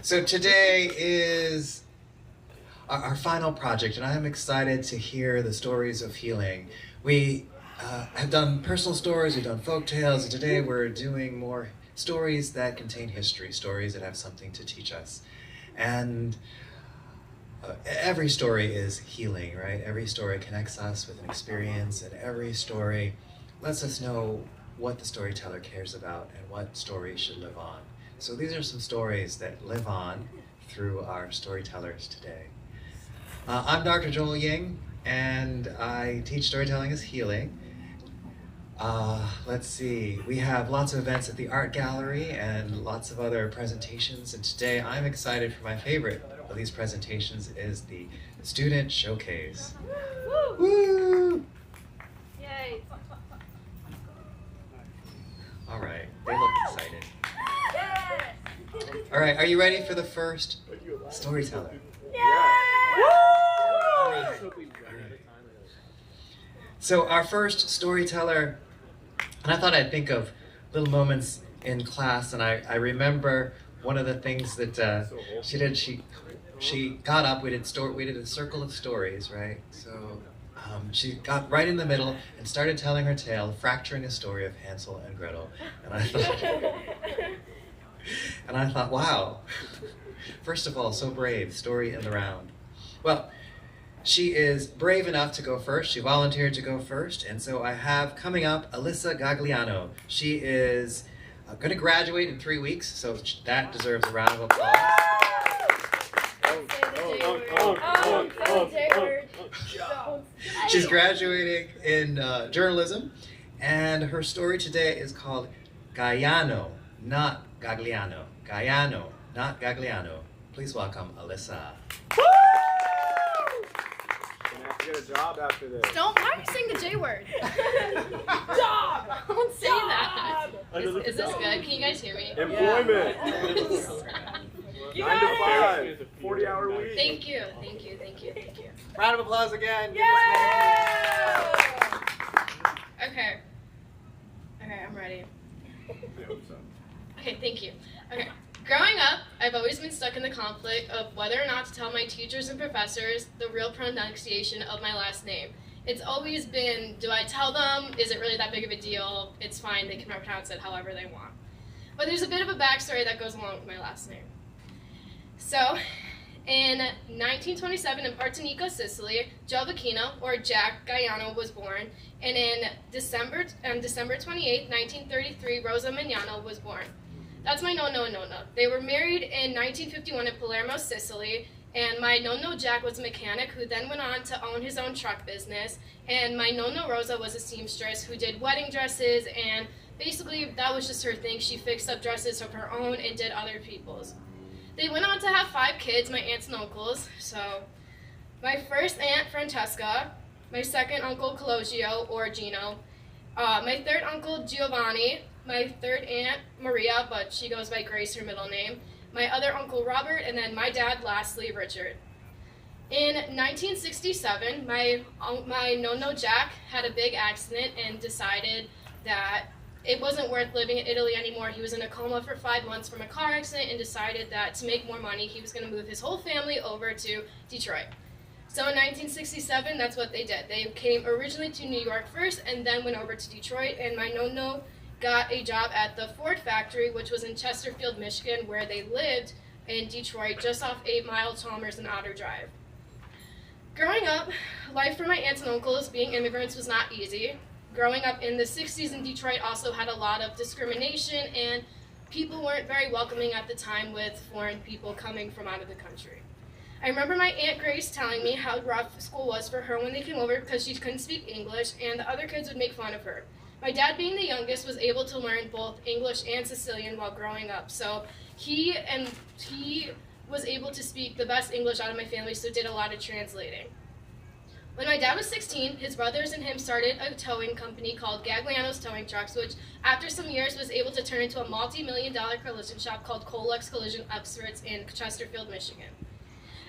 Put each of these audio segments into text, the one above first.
So today is our final project, and I'm excited to hear the stories of healing. We have done personal stories, we've done folk tales, and today we're doing more stories that contain history, stories that have something to teach us. And every story is healing, right? Every story connects us with an experience, and every story lets us know what the storyteller cares about and what stories should live on. So these are some stories that live on through our storytellers today. I'm Dr. Joel Ying, and I teach storytelling as healing. Let's see, we have lots of events at the art gallery and lots of other presentations, and today I'm excited for my favorite of these presentations is the student showcase. Woo! Woo! Yay! All right, they look excited. Yes! All right, are you ready for the first storyteller? Yeah! All right. So our first storyteller, and I thought I'd think of little moments in class, and I remember one of the things that she did. She got up. We did a circle of stories, right? So she got right in the middle and started telling her tale, fracturing a story of Hansel and Gretel. And I thought, wow. First of all, so brave. Story in the round. Well, she is brave enough to go first. She volunteered to go first, and so I have coming up Alyssa Gagliano. She is going to graduate in 3 weeks, so that deserves a round of applause. She's graduating in journalism, and her story today is called Gaiano, not Gagliano. Gaiano, not Gagliano. Please welcome Alyssa. Get a job after this. Why are you saying the J word? Job! Don't say that. Is this good? Can you guys hear me? Employment. 9 to 5, 40-hour week. Thank you. Round of applause again. Okay, I'm ready. Okay, thank you. Okay. Growing up, I've always been stuck in the conflict of whether or not to tell my teachers and professors the real pronunciation of my last name. It's always been, do I tell them? Is it really that big of a deal? It's fine, they can pronounce it however they want. But there's a bit of a backstory that goes along with my last name. So, in 1927 in Martinica, Sicily, Joe Vecchino, or Jack Gaiano, was born, and on December 28, 1933, Rosa Mignano was born. That's my nonno. They were married in 1951 in Palermo, Sicily, and my nonno Jack was a mechanic who then went on to own his own truck business, and my nonno Rosa was a seamstress who did wedding dresses, and basically that was just her thing. She fixed up dresses of her own and did other people's. They went on to have 5 kids, my aunts and uncles. So my first aunt, Francesca, my second uncle, Cologio, or Gino, my third uncle, Giovanni, my third aunt, Maria, but she goes by Grace, her middle name, my other uncle, Robert, and then my dad, lastly, Richard. In 1967, my nonno Jack had a big accident and decided that it wasn't worth living in Italy anymore. He was in a coma for 5 months from a car accident and decided that to make more money, he was going to move his whole family over to Detroit. So in 1967, that's what they did. They came originally to New York first and then went over to Detroit, and my nonno got a job at the Ford factory, which was in Chesterfield, Michigan, where they lived in Detroit, just off 8 Mile, Chalmers, and Otter Drive. Growing up, life for my aunts and uncles, being immigrants, was not easy. Growing up in the 60s in Detroit also had a lot of discrimination, and people weren't very welcoming at the time with foreign people coming from out of the country. I remember my Aunt Grace telling me how rough school was for her when they came over because she couldn't speak English, and the other kids would make fun of her. My dad, being the youngest, was able to learn both English and Sicilian while growing up, so he was able to speak the best English out of my family, so did a lot of translating. When my dad was 16, his brothers and him started a towing company called Gagliano's Towing Trucks, which after some years was able to turn into a multi-million-dollar collision shop called Colex Collision Experts in Chesterfield, Michigan.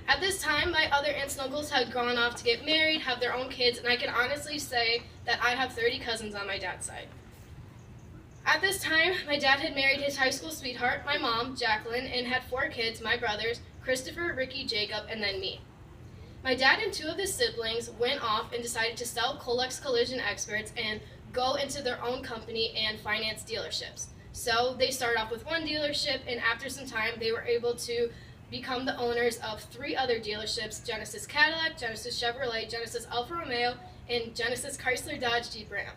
At this time, my other aunts and uncles had gone off to get married, have their own kids, and I can honestly say that I have 30 cousins on my dad's side. At this time, my dad had married his high school sweetheart, my mom, Jacqueline, and had 4 kids, my brothers, Christopher, Ricky, Jacob, and then me. My dad and 2 of his siblings went off and decided to sell Colex Collision Experts and go into their own company and finance dealerships. So they started off with 1 dealership, and after some time, they were able to become the owners of 3 other dealerships: Genesis Cadillac, Genesis Chevrolet, Genesis Alfa Romeo, and Genesis Chrysler Dodge Jeep Ram.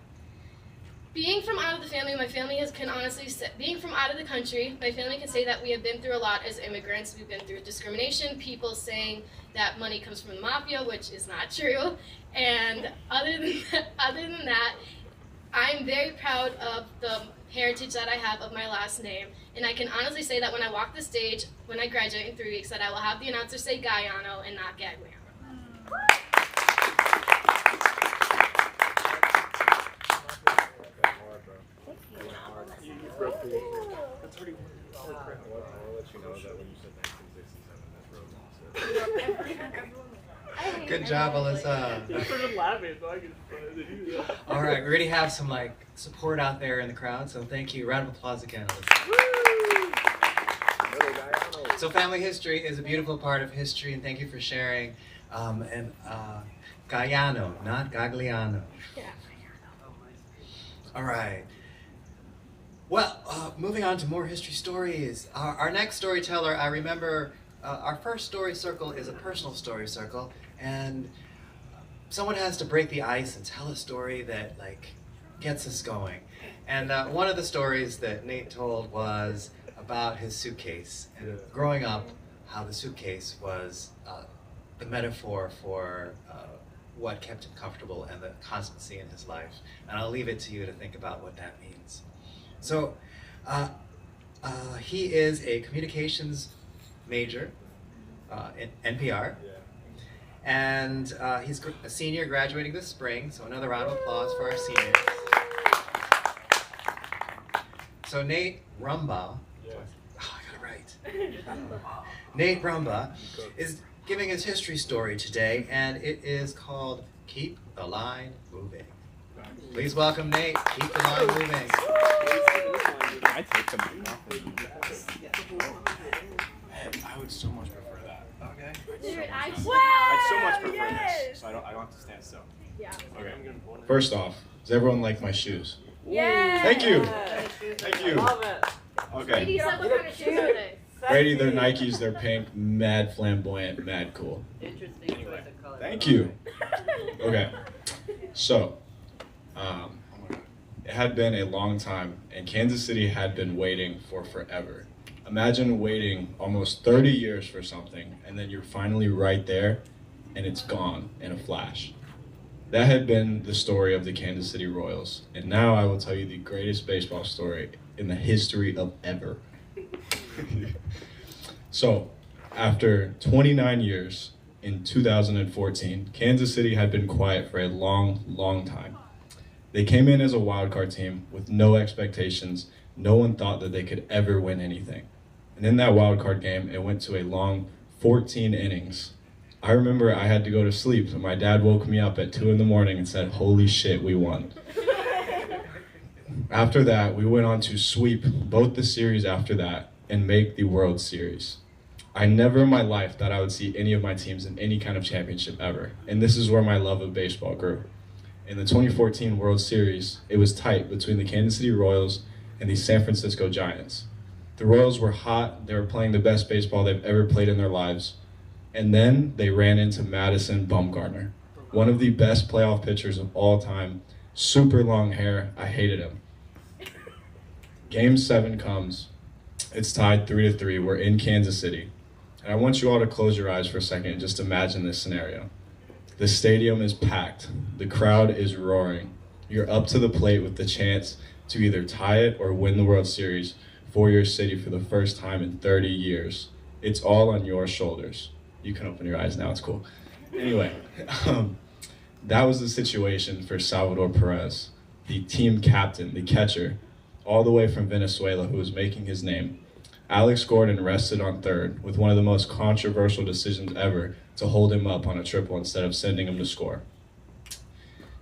Being from out of the family, my family can honestly say, being from out of the country, my family can say that we have been through a lot as immigrants. We've been through discrimination, people saying that money comes from the mafia, which is not true. And other than that, I'm very proud of the heritage that I have of my last name. And I can honestly say that when I walk the stage, when I graduate in 3 weeks, that I will have the announcer say Gaiano and not Gagliano. Good job, Alyssa. I started laughing, so I could do that. All right, we already have some support out there in the crowd, so thank you. Round of applause again, Alyssa. So family history is a beautiful part of history, and thank you for sharing. Gaiano, not Gagliano. Yeah. All right. Well, moving on to more history stories. Our next storyteller, I remember our first story circle is a personal story circle, and someone has to break the ice and tell a story that gets us going. And one of the stories that Nate told was about his suitcase, and growing up, how the suitcase was the metaphor for what kept him comfortable and the constancy in his life. And I'll leave it to you to think about what that means. So he is a communications major in NPR, and he's a senior graduating this spring, so another round of applause for our seniors. So Nate Rumbaugh, I got it right. Nate Rumbaugh is giving his history story today, and it is called Keep the Line Moving. Please welcome Nate. Keep the line moving. I take them off. I would so much prefer that. Okay. I'd so much prefer this, so I don't have to stand still. Yeah. Okay. First off, does everyone like my shoes? Yeah. Thank you. Thank you. Love it. Okay. Ladies, what kind of shoes are they? Brady, they're Nikes. They're pink, mad flamboyant, mad cool. Interesting choice of color. Thank you. Okay. So, it had been a long time, and Kansas City had been waiting for forever. Imagine waiting almost 30 years for something, and then you're finally right there, and it's gone in a flash. That had been the story of the Kansas City Royals, and now I will tell you the greatest baseball story in the history of ever. So, after 29 years, in 2014, Kansas City had been quiet for a long, long time. They came in as a wildcard team with no expectations. No one thought that they could ever win anything. And in that wildcard game, it went to a long 14 innings. I remember I had to go to sleep, and my dad woke me up at 2 in the morning and said, "Holy shit, we won." After that, we went on to sweep both the series after that and make the World Series. I never in my life thought I would see any of my teams in any kind of championship ever, and this is where my love of baseball grew. In the 2014 World Series, it was tight between the Kansas City Royals and the San Francisco Giants. The Royals were hot, they were playing the best baseball they've ever played in their lives, and then they ran into Madison Bumgarner, one of the best playoff pitchers of all time, super long hair, I hated him. Game 7 comes, it's tied 3-3, we're in Kansas City, and I want you all to close your eyes for a second and just imagine this scenario. The stadium is packed. The crowd is roaring. You're up to the plate with the chance to either tie it or win the World Series for your city for the first time in 30 years. It's all on your shoulders. You can open your eyes now, it's cool. Anyway, that was the situation for Salvador Perez, the team captain, the catcher, all the way from Venezuela, who was making his name. Alex Gordon rested on third with one of the most controversial decisions ever to hold him up on a triple instead of sending him to score.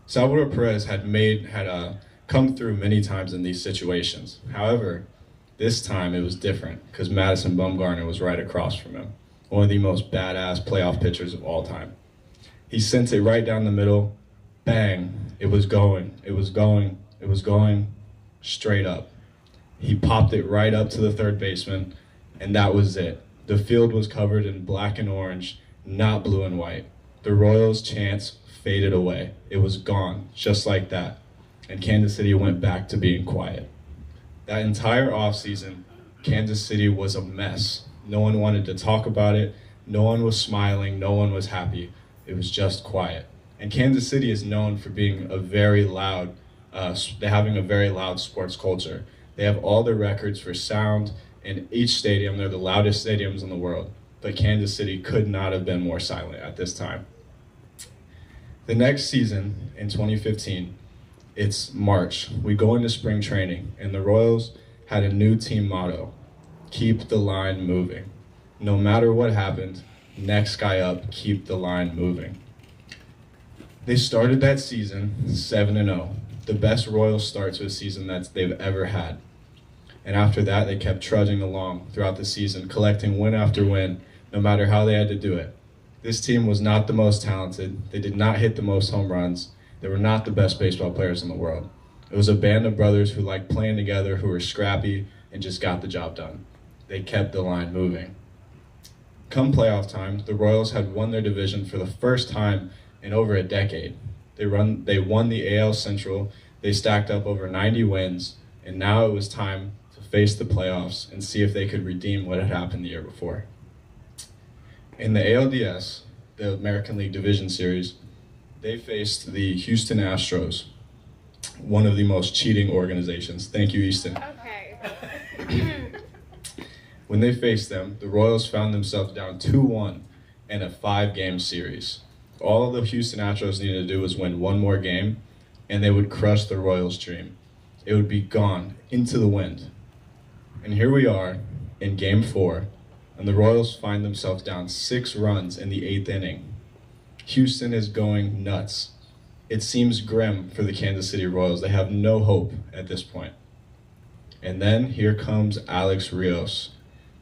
Salvador Perez had come through many times in these situations. However, this time it was different because Madison Bumgarner was right across from him, one of the most badass playoff pitchers of all time. He sent it right down the middle, bang, it was going, straight up. He popped it right up to the third baseman, and that was it. The field was covered in black and orange, not blue and white. The Royals' chance faded away. It was gone, just like that. And Kansas City went back to being quiet. That entire offseason, Kansas City was a mess. No one wanted to talk about it. No one was smiling. No one was happy. It was just quiet. And Kansas City is known for being a very loud, having a very loud sports culture. They have all the records for sound in each stadium. They're the loudest stadiums in the world. But Kansas City could not have been more silent at this time. The next season, in 2015, it's March. We go into spring training, and the Royals had a new team motto: keep the line moving. No matter what happened, next guy up, keep the line moving. They started that season 7-0, the best Royals start to a season that they've ever had. And after that, they kept trudging along throughout the season, collecting win after win, no matter how they had to do it. This team was not the most talented. They did not hit the most home runs. They were not the best baseball players in the world. It was a band of brothers who liked playing together, who were scrappy, and just got the job done. They kept the line moving. Come playoff time, the Royals had won their division for the first time in over a decade. They won the AL Central. They stacked up over 90 wins, and now it was time to face the playoffs and see if they could redeem what had happened the year before. In the ALDS, the American League Division Series, they faced the Houston Astros, one of the most cheating organizations. Thank you, Easton. Okay. When they faced them, the Royals found themselves down 2-1 in a 5-game series. All the Houston Astros needed to do was win one more game, and they would crush the Royals' dream. It would be gone into the wind. And here we are in Game 4, and the Royals find themselves down 6 runs in the 8th inning. Houston is going nuts. It seems grim for the Kansas City Royals. They have no hope at this point. And then here comes Alex Rios,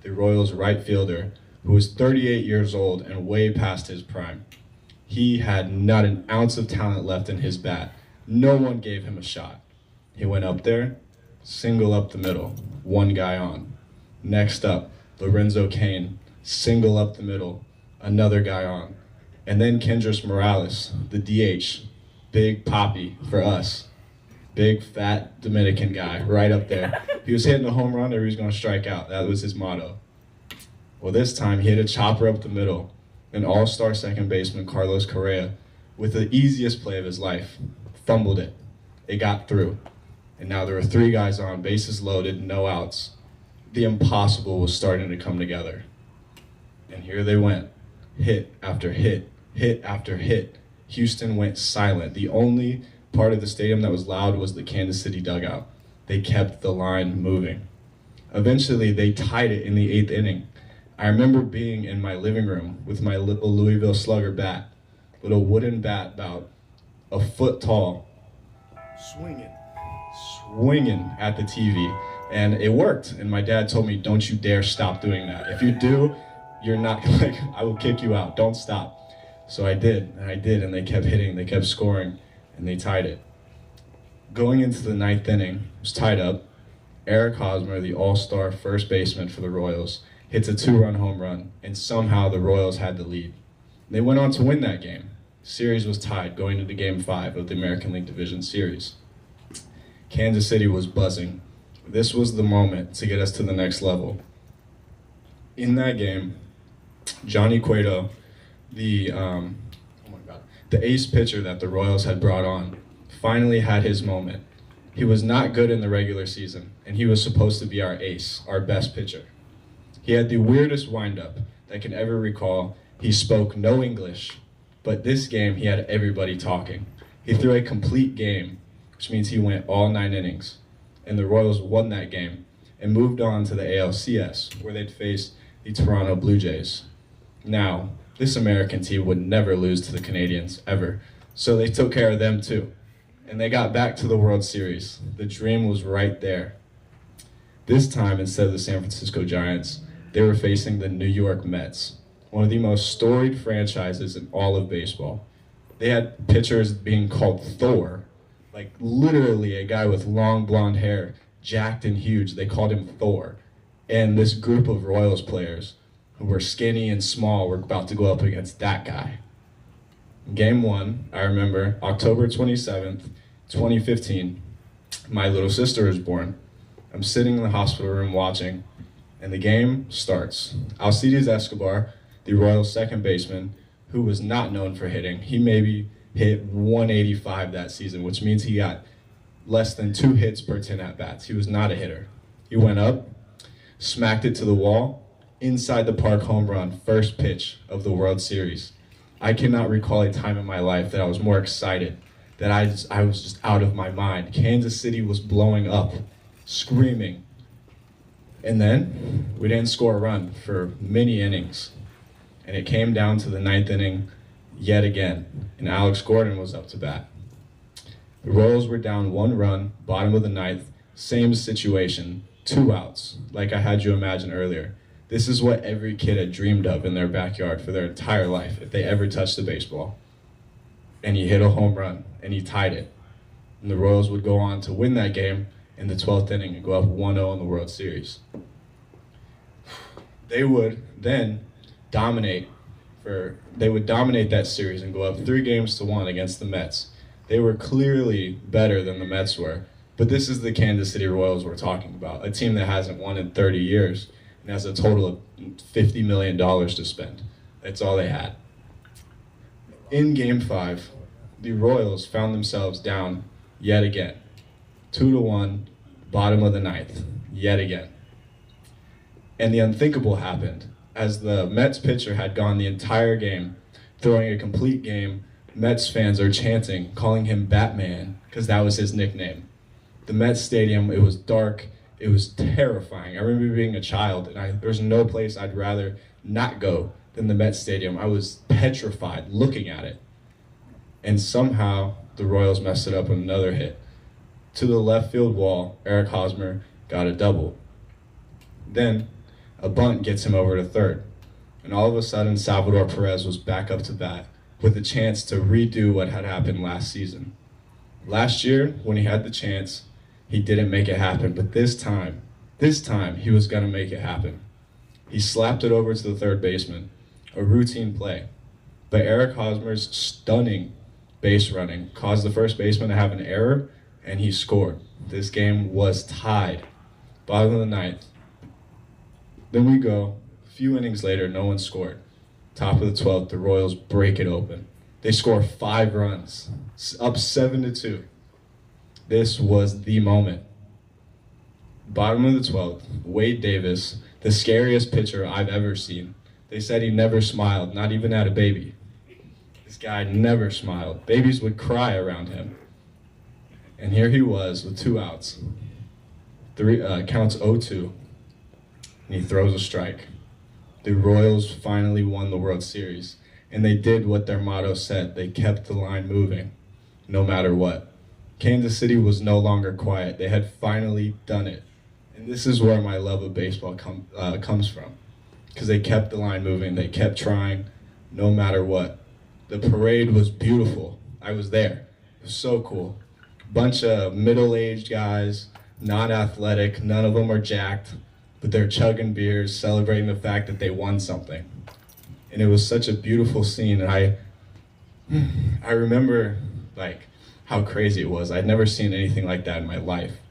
the Royals' right fielder, who is 38 years old and way past his prime. He had not an ounce of talent left in his bat. No one gave him a shot. He went up there, single up the middle, one guy on. Next up, Lorenzo Cain, single up the middle, another guy on. And then Kendrys Morales, the DH, Big Poppy for us. Big, fat Dominican guy right up there. If he was hitting a home run or he was going to strike out. That was his motto. Well, this time he hit a chopper up the middle. An all-star second baseman, Carlos Correa, with the easiest play of his life, fumbled it. It got through. And now there were 3 guys on, bases loaded, no outs. The impossible was starting to come together. And here they went. Hit after hit, hit after hit. Houston went silent. The only part of the stadium that was loud was the Kansas City dugout. They kept the line moving. Eventually, they tied it in the 8th inning. I remember being in my living room with my little Louisville Slugger bat, little wooden bat about a foot tall, swinging at the TV. And it worked. And my dad told me, don't you dare stop doing that. If you do, you're not, I will kick you out. Don't stop. So I did, and they kept hitting, they kept scoring, and they tied it. Going into the 9th inning, it was tied up. Eric Hosmer, the all-star first baseman for the Royals, hits a 2-run home run, and somehow the Royals had the lead. They went on to win that game. The series was tied going into Game 5 of the American League Division Series. Kansas City was buzzing. This was the moment to get us to the next level. In that game, Johnny Cueto, the ace pitcher that the Royals had brought on, finally had his moment. He was not good in the regular season, and he was supposed to be our ace, our best pitcher. He had the weirdest windup that I can ever recall. He spoke no English, but this game he had everybody talking. He threw a complete game, which means he went all 9 innings. And the Royals won that game and moved on to the ALCS, where they'd face the Toronto Blue Jays. Now, this American team would never lose to the Canadians, ever. So they took care of them too. and they got back to the World Series. The dream was right there. This time, instead of the San Francisco Giants, they were facing the New York Mets, one of the most storied franchises in all of baseball. They had pitchers being called Thor, like literally a guy with long blonde hair, jacked and huge. They called him Thor. And this group of Royals players who were skinny and small were about to go up against that guy. Game 1, I remember, October 27th, 2015, my little sister was born. I'm sitting in the hospital room watching, and the game starts. Alcides Escobar, the Royals second baseman, who was not known for hitting, he maybe hit 185 that season, which means he got less than 2 hits per 10 at-bats. He was not a hitter. He went up, smacked it to the wall, inside the park home run, first pitch of the World Series. I cannot recall a time in my life that I was more excited, that I was just out of my mind. Kansas City was blowing up, screaming. And then we didn't score a run for many innings. And it came down to the 9th inning yet again, and Alex Gordon was up to bat. The Royals were down 1 run, bottom of the 9th, same situation, 2 outs, like I had you imagine earlier. This is what every kid had dreamed of in their backyard for their entire life if they ever touched a baseball. And he hit a home run, and he tied it. And the Royals would go on to win that game in the 12th inning and go up 1-0 in the World Series. They would then dominate that series and go up 3-1 against the Mets. They were clearly better than the Mets were, but this is the Kansas City Royals we're talking about, a team that hasn't won in 30 years and has a total of $50 million to spend. That's all they had. In Game 5, the Royals found themselves down yet again, 2-1, bottom of the 9th, yet again. And the unthinkable happened. As the Mets pitcher had gone the entire game, throwing a complete game, Mets fans are chanting, calling him Batman, because that was his nickname. The Mets stadium, it was dark, it was terrifying. I remember being a child, and there's no place I'd rather not go than the Mets stadium. I was petrified looking at it. And somehow, the Royals messed it up with another hit. To the left field wall, Eric Hosmer got a double. Then, a bunt gets him over to third. And all of a sudden, Salvador Perez was back up to bat with a chance to redo what had happened last season. Last year, when he had the chance, he didn't make it happen. But this time, he was going to make it happen. He slapped it over to the third baseman, a routine play. But Eric Hosmer's stunning base running caused the first baseman to have an error, and he scored. This game was tied. Bottom of the 9th. Then we go, a few innings later, no one scored. Top of the 12th, the Royals break it open. They score 5 runs, up 7-2. This was the moment. Bottom of the 12th, Wade Davis, the scariest pitcher I've ever seen. They said he never smiled, not even at a baby. This guy never smiled. Babies would cry around him. And here he was with 2 outs. Counts 0-2. And he throws a strike. The Royals finally won the World Series. And they did what their motto said. They kept the line moving, no matter what. Kansas City was no longer quiet. They had finally done it. And this is where my love of baseball comes from. Because they kept the line moving. They kept trying, no matter what. The parade was beautiful. I was there. It was so cool. Bunch of middle-aged guys, not athletic. None of them are jacked. But they're chugging beers, celebrating the fact that they won something. And it was such a beautiful scene. And I remember like how crazy it was. I'd never seen anything like that in my life.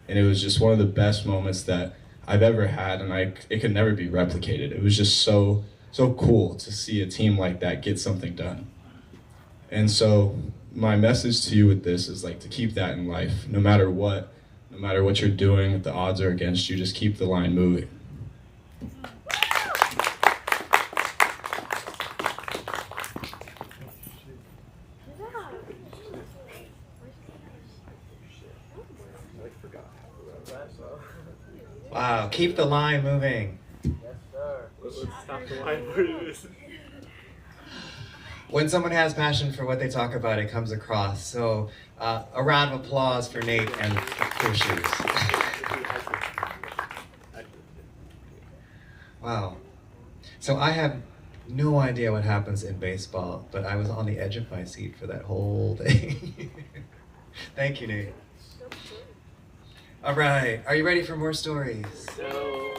And it was just one of the best moments that I've ever had, and it could never be replicated. It was just so cool to see a team like that get something done. And so my message to you with this is like to keep that in life, no matter what you're doing, if the odds are against you, just keep the line moving. Wow, keep the line moving. Let's stop the line for this. when someone has passion for what they talk about, it comes across. So a round of applause for Nate and Cool Shoes. Wow. So I have no idea what happens in baseball, but I was on the edge of my seat for that whole thing. Thank you, Nate. All right, are you ready for more stories? No.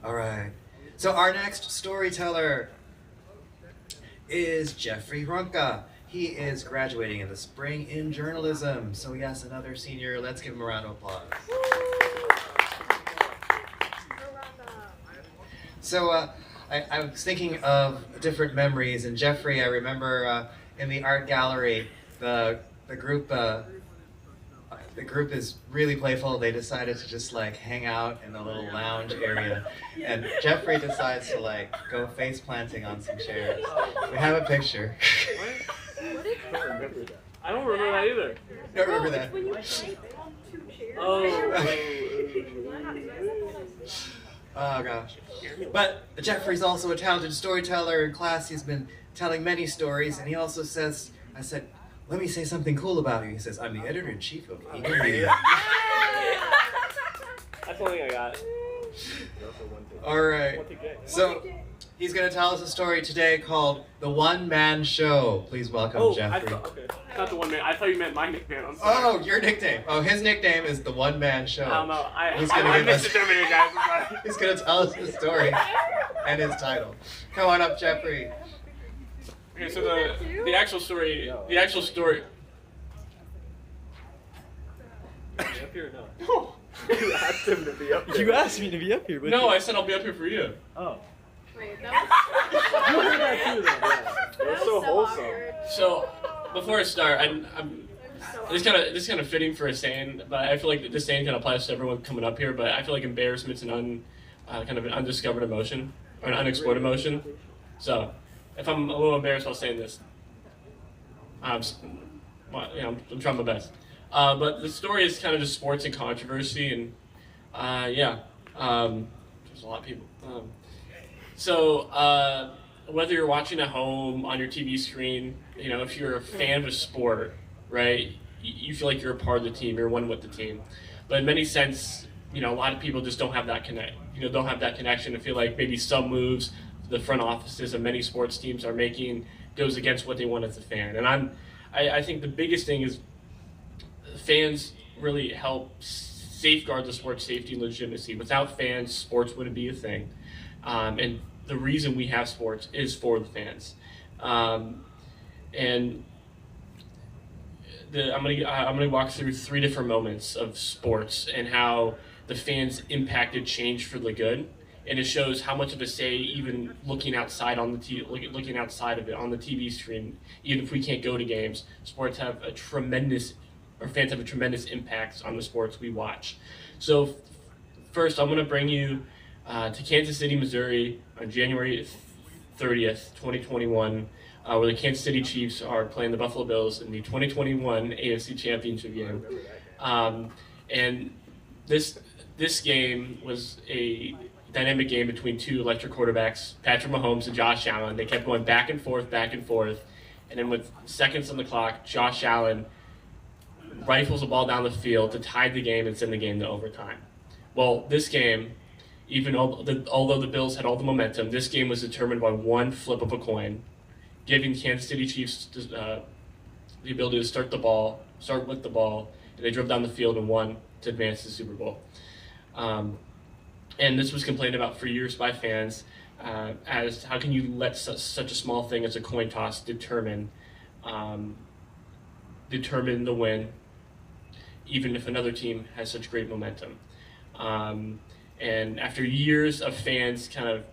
All right. So our next storyteller is Jeffrey Runka. He is graduating in the spring in journalism. So yes, another senior. Let's give him a round of applause. So I was thinking of different memories, and Jeffrey, I remember in the art gallery, the group is really playful. They decided to just like hang out in the little lounge area, and Jeffrey decides to like go face planting on some chairs. We have a picture. I don't remember that either. Don't remember that. Oh gosh. But Jeffrey's also a talented storyteller. In class, he's been telling many stories, and he also says, I said, let me say something cool about you. He says, I'm the editor-in-chief of Ying. That's the only thing I got. All right. So he's going to tell us a story today called The One Man Show. Please welcome Jeffrey. Okay. Not the one man. I thought you meant my nickname. I'm sorry. Oh, your nickname. Oh, his nickname is The One Man Show. I don't know. I give missed us- it over here, guys. I'm sorry. He's going to tell us the story and his title. Come on up, Jeffrey. Okay, so the actual story. Up here or no? You asked him to be up here. You asked me to be up here, but No, I said I'll be up here for you. Oh. Wait, that was, You heard that too, though. Yeah. That's so wholesome. awkward. So, before I start, this kind of fitting for a saying, but I feel like this saying kind of applies to everyone coming up here. But I feel like embarrassment's kind of an undiscovered emotion or an unexplored emotion. So, if I'm a little embarrassed while saying this, I'm trying my best. But the story is kind of just sports and controversy, and there's a lot of people. So whether you're watching at home on your TV screen, if you're a fan of a sport, right, you feel like you're a part of the team, you're one with the team. But in many sense, a lot of people just don't have that don't have that connection. I feel like maybe some moves the front offices of many sports teams are making goes against what they want as a fan. And I think the biggest thing is fans really help safeguard the sport's safety and legitimacy. Without fans, sports wouldn't be a thing. And the reason we have sports is for the fans. I'm gonna walk through 3 different moments of sports and how the fans impacted change for the good. And it shows how much of a say, even looking outside on the looking outside of it on the TV screen, even if we can't go to games, fans have a tremendous impact on the sports we watch. So first, I'm going to bring you to Kansas City, Missouri on January 30th, 2021, where the Kansas City Chiefs are playing the Buffalo Bills in the 2021 AFC Championship game. And this game was a dynamic game between 2 electric quarterbacks, Patrick Mahomes and Josh Allen. They kept going back and forth, and then with seconds on the clock, Josh Allen rifles the ball down the field to tie the game and send the game to overtime. Well, this game, even although the Bills had all the momentum, this game was determined by one flip of a coin, giving Kansas City Chiefs the ability to start with the ball, and they drove down the field and won to advance to the Super Bowl. And this was complained about for years by fans, as how can you let such a small thing as a coin toss determine the win, even if another team has such great momentum. And after years of fans kind of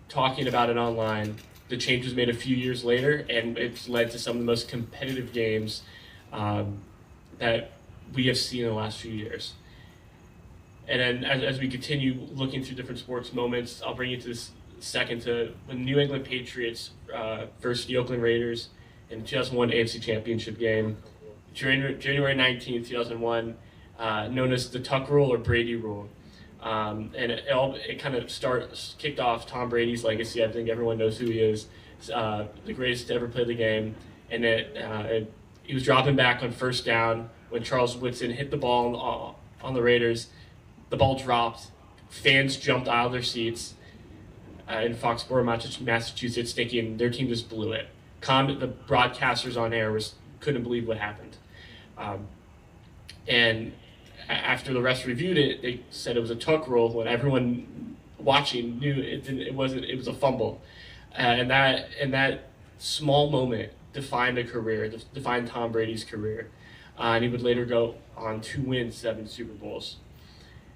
talking about it online, the change was made a few years later, and it's led to some of the most competitive games that we have seen in the last few years. And then as we continue looking through different sports moments, I'll bring you to this second to when the New England Patriots versus the Oakland Raiders in the 2001 AFC Championship game, January 19th, 2001, known as the Tuck Rule or Brady Rule. And it kind of kicked off Tom Brady's legacy. I think everyone knows who he is. The greatest to ever play the game. And he was dropping back on first down when Charles Woodson hit the ball on the Raiders. The ball dropped. Fans jumped out of their seats in Foxborough, Massachusetts, thinking their team just blew it. The broadcasters on air couldn't believe what happened. And after the refs reviewed it, they said it was a tuck rule when everyone watching knew it wasn't. It was a fumble, and that small moment defined a career, defined Tom Brady's career, and he would later go on to win 7 Super Bowls.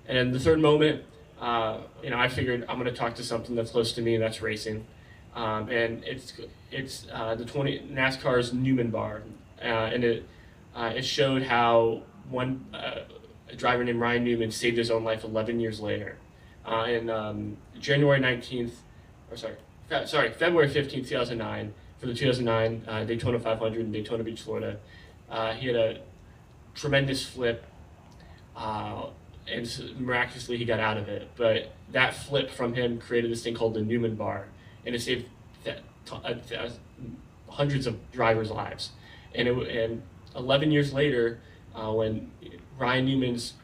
And then the third moment, I figured I'm going to talk to something that's close to me, and that's racing, and it's NASCAR's Newman Bar, and it showed how a driver named Ryan Newman saved his own life 11 years later. February 15th, 2009, for the 2009 Daytona 500 in Daytona Beach, Florida. He had a tremendous flip, and miraculously he got out of it. But that flip from him created this thing called the Newman Bar, and it saved hundreds of drivers' lives. And 11 years later, when Ryan Newman's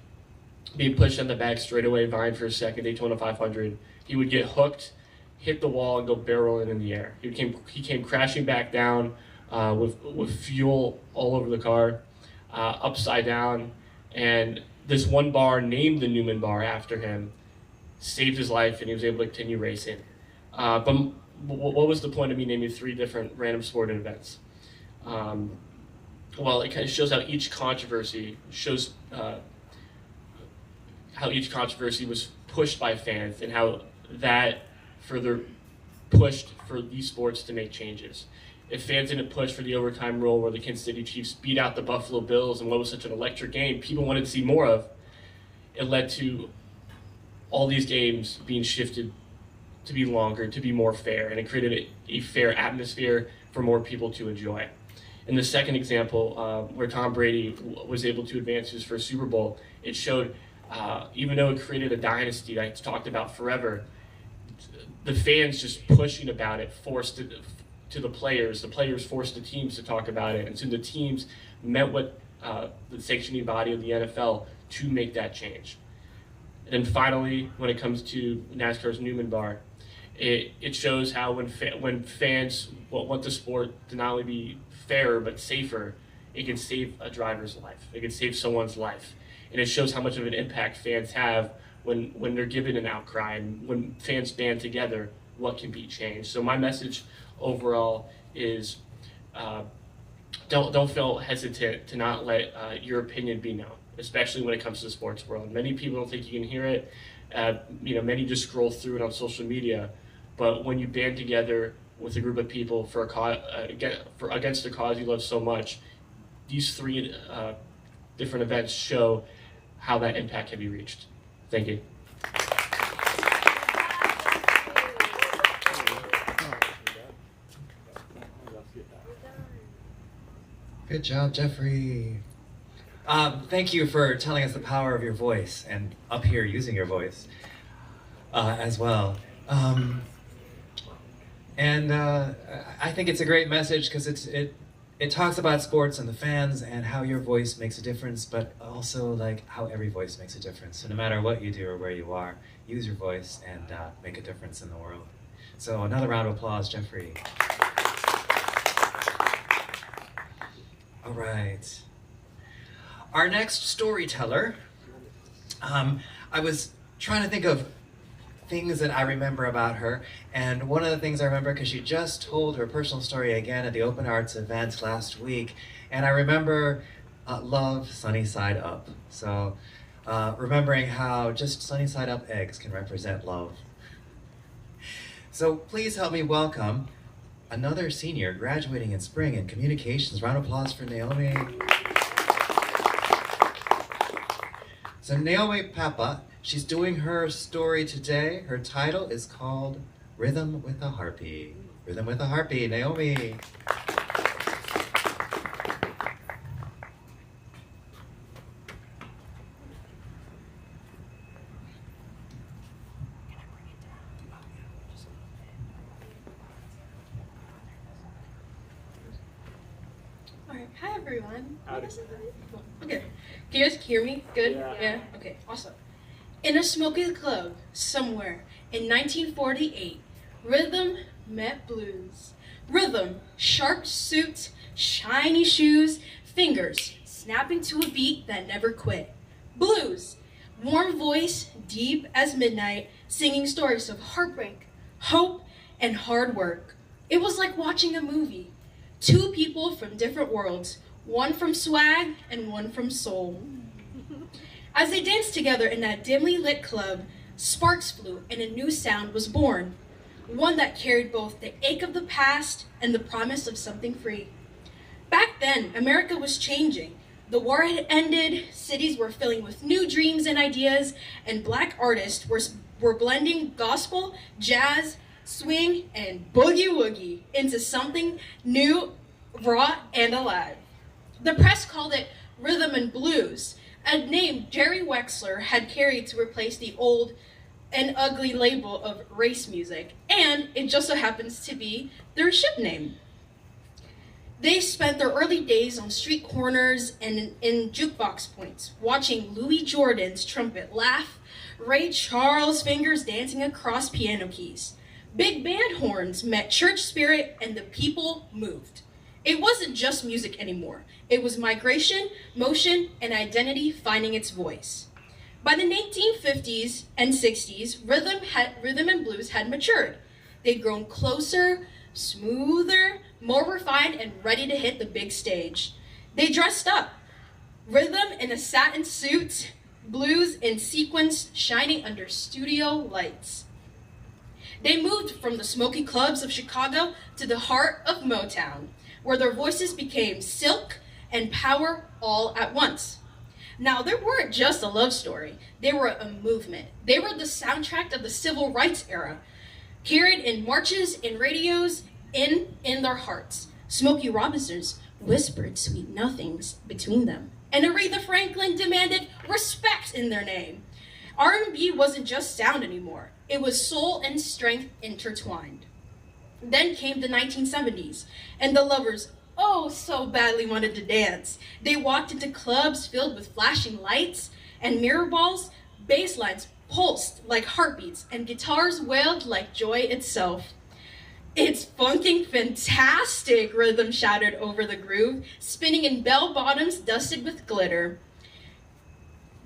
being pushed on the back straightaway, vying for a second Daytona 500, he would get hooked, hit the wall, and go barreling in the air. He came crashing back down with fuel all over the car, upside down, and this one bar, named the Newman Bar after him, saved his life, and he was able to continue racing. But what was the point of me naming 3 different random sporting events? Well, it kind of shows how each controversy was pushed by fans, and how that further pushed for these sports to make changes. If fans didn't push for the overtime rule where the Kansas City Chiefs beat out the Buffalo Bills in what was such an electric game people wanted to see more of, it led to all these games being shifted to be longer, to be more fair, and it created a fair atmosphere for more people to enjoy. In the second example, where Tom Brady was able to advance his first Super Bowl, it showed, even though it created a dynasty that it's talked about forever, the fans just pushing about it forced it to the players forced the teams to talk about it, and so the teams met with the sanctioning body of the NFL to make that change. And then finally, when it comes to NASCAR's Newman Bar, it shows how when fans want the sport to not only be fairer but safer, it can save a driver's life. It can save someone's life. And it shows how much of an impact fans have when they're given an outcry, and when fans band together, what can be changed. So my message overall is don't feel hesitant to not let your opinion be known, especially when it comes to the sports world. Many people don't think you can hear it. Many just scroll through it on social media. But when you band together with a group of people for a cause, against a cause you love so much, these 3 different events show how that impact can be reached. Thank you. Good job, Jeffrey. Thank you for telling us the power of your voice, and up here using your voice as well. I think it's a great message because it talks about sports and the fans and how your voice makes a difference, but also like how every voice makes a difference. So no matter what you do or where you are, use your voice and make a difference in the world. So another round of applause, Jeffrey. All right. Our next storyteller, I was trying to think of things that I remember about her, and one of the things I remember, because she just told her personal story again at the Open Arts event last week, and I remember love sunny side up. So remembering how just sunny side up eggs can represent love. So please help me welcome another senior graduating in spring in communications. Round of applause for Naomi. So Naomi Papa, she's doing her story today. Her title is called Rhythm with a Harpy. Rhythm with a Harpy, Naomi. Hi everyone. Howdy. Okay. Can you guys hear me? Good? Yeah. Okay, awesome. In a smoky club somewhere in 1948, rhythm met blues. Rhythm, sharp suit, shiny shoes, fingers snapping to a beat that never quit. Blues, warm voice, deep as midnight, singing stories of heartbreak, hope, and hard work. It was like watching a movie. Two people from different worlds, one from swag and one from soul. As they danced together in that dimly lit club, sparks flew and a new sound was born. One that carried both the ache of the past and the promise of something free. Back then, America was changing. The war had ended, cities were filling with new dreams and ideas, and black artists were blending gospel, jazz, swing, and boogie woogie into something new, raw, and alive. The press called it rhythm and blues, a name Jerry Wexler had carried to replace the old and ugly label of race music, and it just so happens to be their ship name. They spent their early days on street corners and in jukebox points, watching Louis Jordan's trumpet laugh, Ray Charles' fingers dancing across piano keys. Big band horns met church spirit and the people moved. It wasn't just music anymore. It was migration, motion, and identity finding its voice. By the 1950s and 60s, rhythm and blues had matured. They'd grown closer, smoother, more refined, and ready to hit the big stage. They dressed up. Rhythm in a satin suit, blues in sequins shining under studio lights. They moved from the smoky clubs of Chicago to the heart of Motown, where their voices became silk and power all at once. Now, they weren't just a love story. They were a movement. They were the soundtrack of the civil rights era, carried in marches, in radios, in their hearts. Smokey Robinson's whispered sweet nothings between them, and Aretha Franklin demanded respect in their name. R&B wasn't just sound anymore. It was soul and strength intertwined. Then came the 1970s, and the lovers so badly wanted to dance. They walked into clubs filled with flashing lights and mirror balls, bass lines pulsed like heartbeats, and guitars wailed like joy itself. "It's funking fantastic," rhythm shouted over the groove, spinning in bell-bottoms dusted with glitter.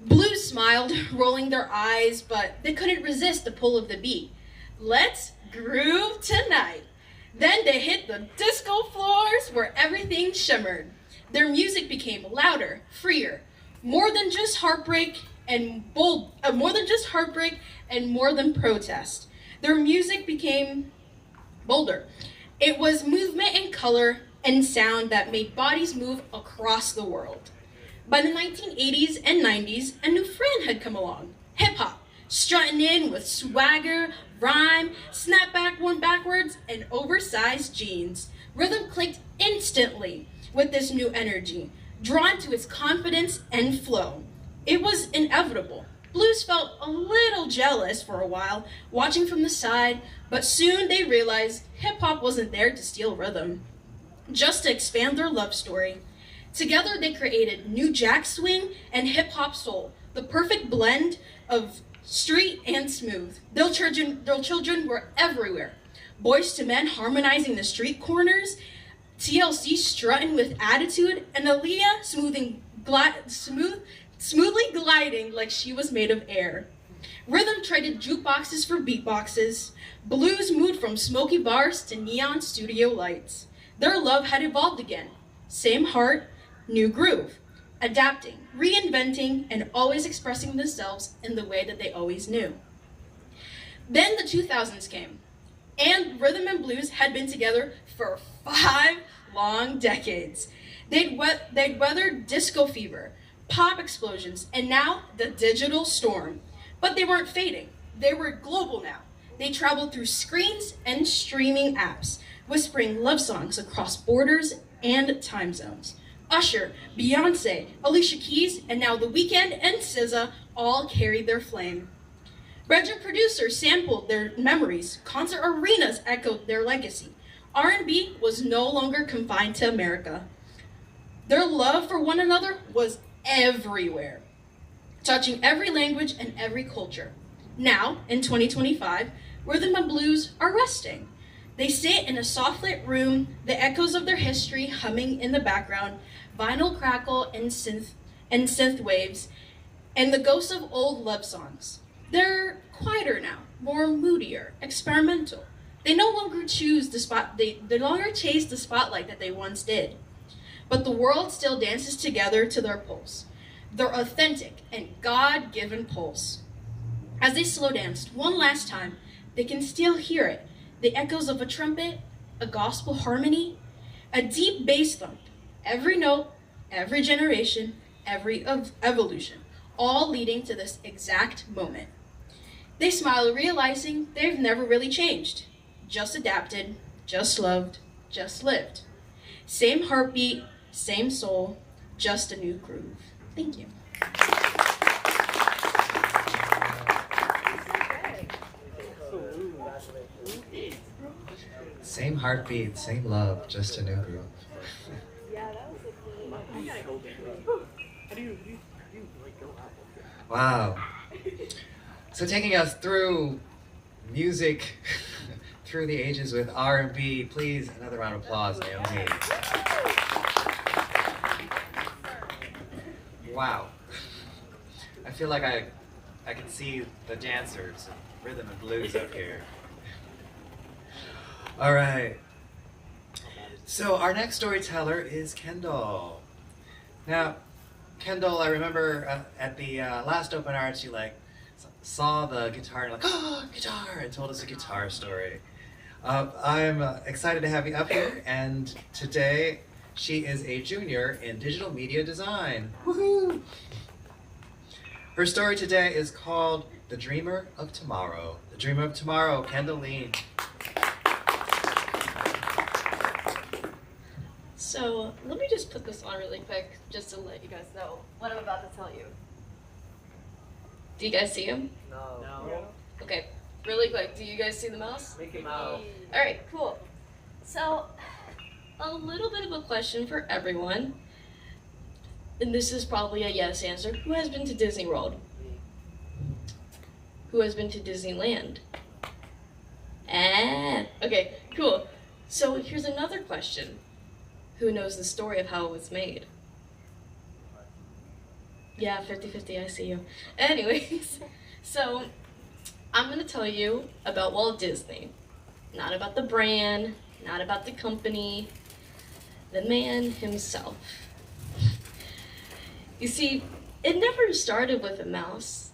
Blues smiled, rolling their eyes, but they couldn't resist the pull of the beat. "Let's groove tonight." Then they hit the disco floors where everything shimmered. Their music became louder, freer, more than just heartbreak and more than protest. Their music became bolder. It was movement and color and sound that made bodies move across the world. By the 1980s and 90s, a new friend had come along, hip-hop, strutting in with swagger, rhyme, snapback worn backwards, and oversized jeans. Rhythm clicked instantly with this new energy, drawn to its confidence and flow. It was inevitable. Blues felt a little jealous for a while, watching from the side, but soon they realized hip-hop wasn't there to steal rhythm, just to expand their love story. Together they created new jack swing and hip-hop soul, the perfect blend of street and smooth. Their children were everywhere. Boys to Men harmonizing the street corners, TLC strutting with attitude, and Aaliyah smoothly gliding like she was made of air. Rhythm traded jukeboxes for beatboxes. Blues moved from smoky bars to neon studio lights. Their love had evolved again. Same heart, new groove. Adapting, reinventing, and always expressing themselves in the way that they always knew. Then the 2000s came, and rhythm and blues had been together for 5 long decades. They'd weathered disco fever, pop explosions, and now the digital storm. But they weren't fading. They were global now. They traveled through screens and streaming apps, whispering love songs across borders and time zones. Usher, Beyonce, Alicia Keys, and now The Weeknd and SZA all carried their flame. Record producers sampled their memories. Concert arenas echoed their legacy. R&B was no longer confined to America. Their love for one another was everywhere, touching every language and every culture. Now, in 2025, rhythm and blues are resting. They sit in a soft-lit room, the echoes of their history humming in the background, vinyl crackle and synth waves, and the ghosts of old love songs. They're quieter now, more moodier, experimental. They no longer chase the spotlight that they once did. But the world still dances together to their pulse, their authentic and God-given pulse. As they slow danced one last time, they can still hear it, the echoes of a trumpet, a gospel harmony, a deep bass thump, every note, every generation, every evolution, all leading to this exact moment. They smile, realizing they've never really changed, just adapted, just loved, just lived. Same heartbeat, same soul, just a new groove. Thank you. Same heartbeat, same love, just a new groove. Wow. So taking us through music through the ages with R&B, please, another round of applause, Naomi. Wow. I feel like I can see the dancers of rhythm and blues up here. All right. So our next storyteller is Kendall. Now, Kendall, I remember at the last Open Arts, you saw the guitar and oh, guitar, and told us a guitar story. I'm excited to have you up here, and today she is a junior in digital media design. Woohoo! Her story today is called The Dreamer of Tomorrow. The Dreamer of Tomorrow, Kendall Lean. So let me just put this on really quick, just to let you guys know what I'm about to tell you. Do you guys see him? No. Okay, really quick. Do you guys see the mouse? Mickey Mouse. All right, cool. So a little bit of a question for everyone, and this is probably a yes answer. Who has been to Disney World? Who has been to Disneyland? Okay, cool. So here's another question. Who knows the story of how it was made? Yeah, 50-50, I see you. Anyways, so I'm going to tell you about Walt Disney. Not about the brand, not about the company, the man himself. You see, it never started with a mouse.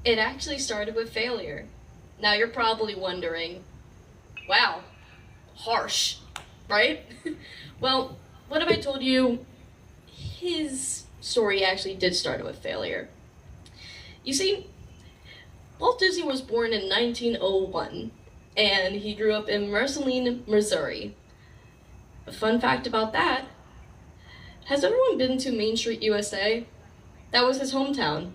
It actually started with failure. Now you're probably wondering, wow, harsh, right? Well, what if I told you his story actually did start with failure? You see, Walt Disney was born in 1901, and he grew up in Marceline, Missouri. A fun fact about that, has everyone been to Main Street, USA? That was his hometown.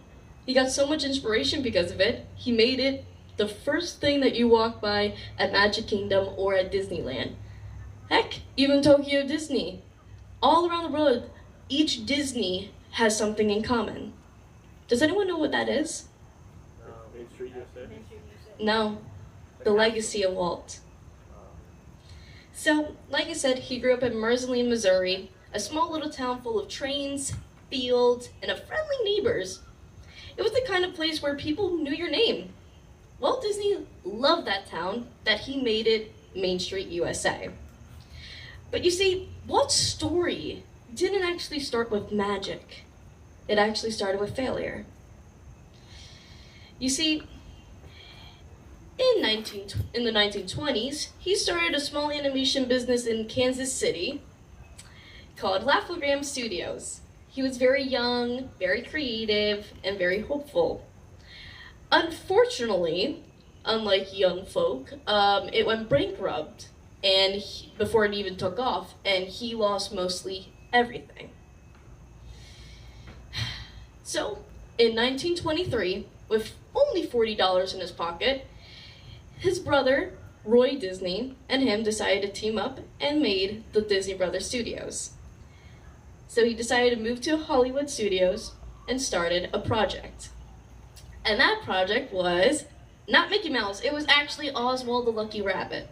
He got so much inspiration because of it, he made it the first thing that you walk by at Magic Kingdom or at Disneyland. Heck, even Tokyo Disney. All around the world, each Disney has something in common. Does anyone know what that is? Main Street USA. No, the legacy of Walt. So, like I said, he grew up in Marceline, Missouri, a small little town full of trains, fields, and of friendly neighbors. It was the kind of place where people knew your name. Walt Disney loved that town, that he made it Main Street, USA. But you see, Walt's story didn't actually start with magic. It actually started with failure. You see, in the 1920s, he started a small animation business in Kansas City called Laugh-O-Gram Studios. He was very young, very creative, and very hopeful. Unfortunately, unlike young folk, it went bankrupt and before it even took off, and he lost mostly everything. So, in 1923, with only $40 in his pocket, his brother, Roy Disney, and him decided to team up and made the Disney Brothers Studios. So he decided to move to Hollywood Studios and started a project. And that project was not Mickey Mouse, it was actually Oswald the Lucky Rabbit.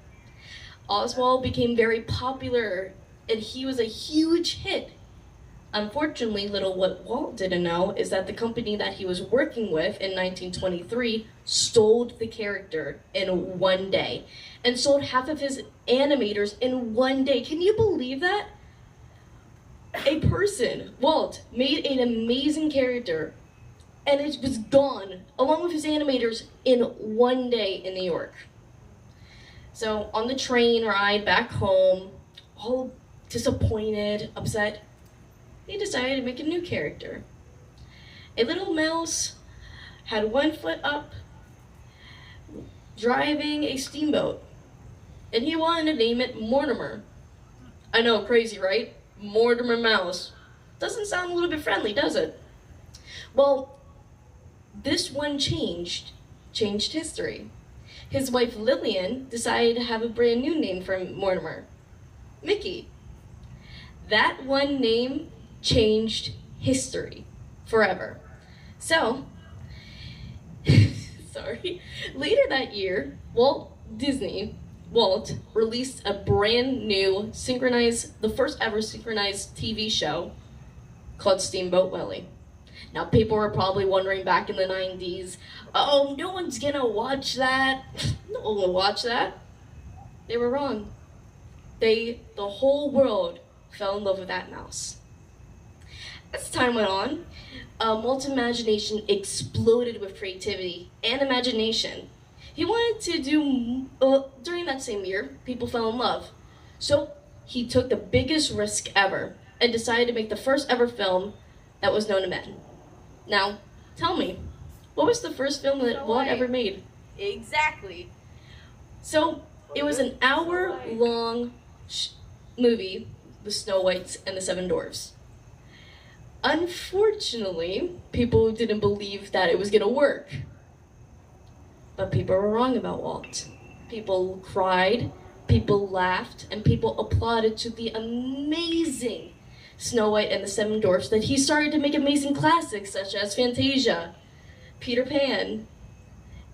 Oswald became very popular and he was a huge hit. Unfortunately, little what Walt didn't know is that the company that he was working with in 1923 stole the character in one day and sold half of his animators in one day. Can you believe that? A person, Walt, made an amazing character and it was gone along with his animators in one day in New York. So on the train ride back home, all disappointed, upset, he decided to make a new character. A little mouse had one foot up, driving a steamboat, and he wanted to name it Mortimer. I know, crazy, right? Mortimer Mouse. Doesn't sound a little bit friendly, does it? Well, this one changed history. His wife Lillian decided to have a brand new name for Mortimer, Mickey. That one name changed history forever. So, later that year, Walt released a brand new the first ever synchronized TV show called Steamboat Willie. Now, people were probably wondering back in the 90s, oh, no one's gonna watch that. No one will watch that. They were wrong. The whole world fell in love with that mouse. As time went on, Walt's imagination exploded with creativity and imagination. He wanted to do, during that same year, people fell in love. So he took the biggest risk ever and decided to make the first ever film that was known to men. Now, tell me, what was the first film that Walt ever made? Exactly. So it was an hour-long movie, The Snow White and the Seven Dwarfs. Unfortunately, people didn't believe that it was gonna work. But people were wrong about Walt. People cried, people laughed, and people applauded to the amazing Snow White and the Seven Dwarfs that he started to make amazing classics such as Fantasia, Peter Pan,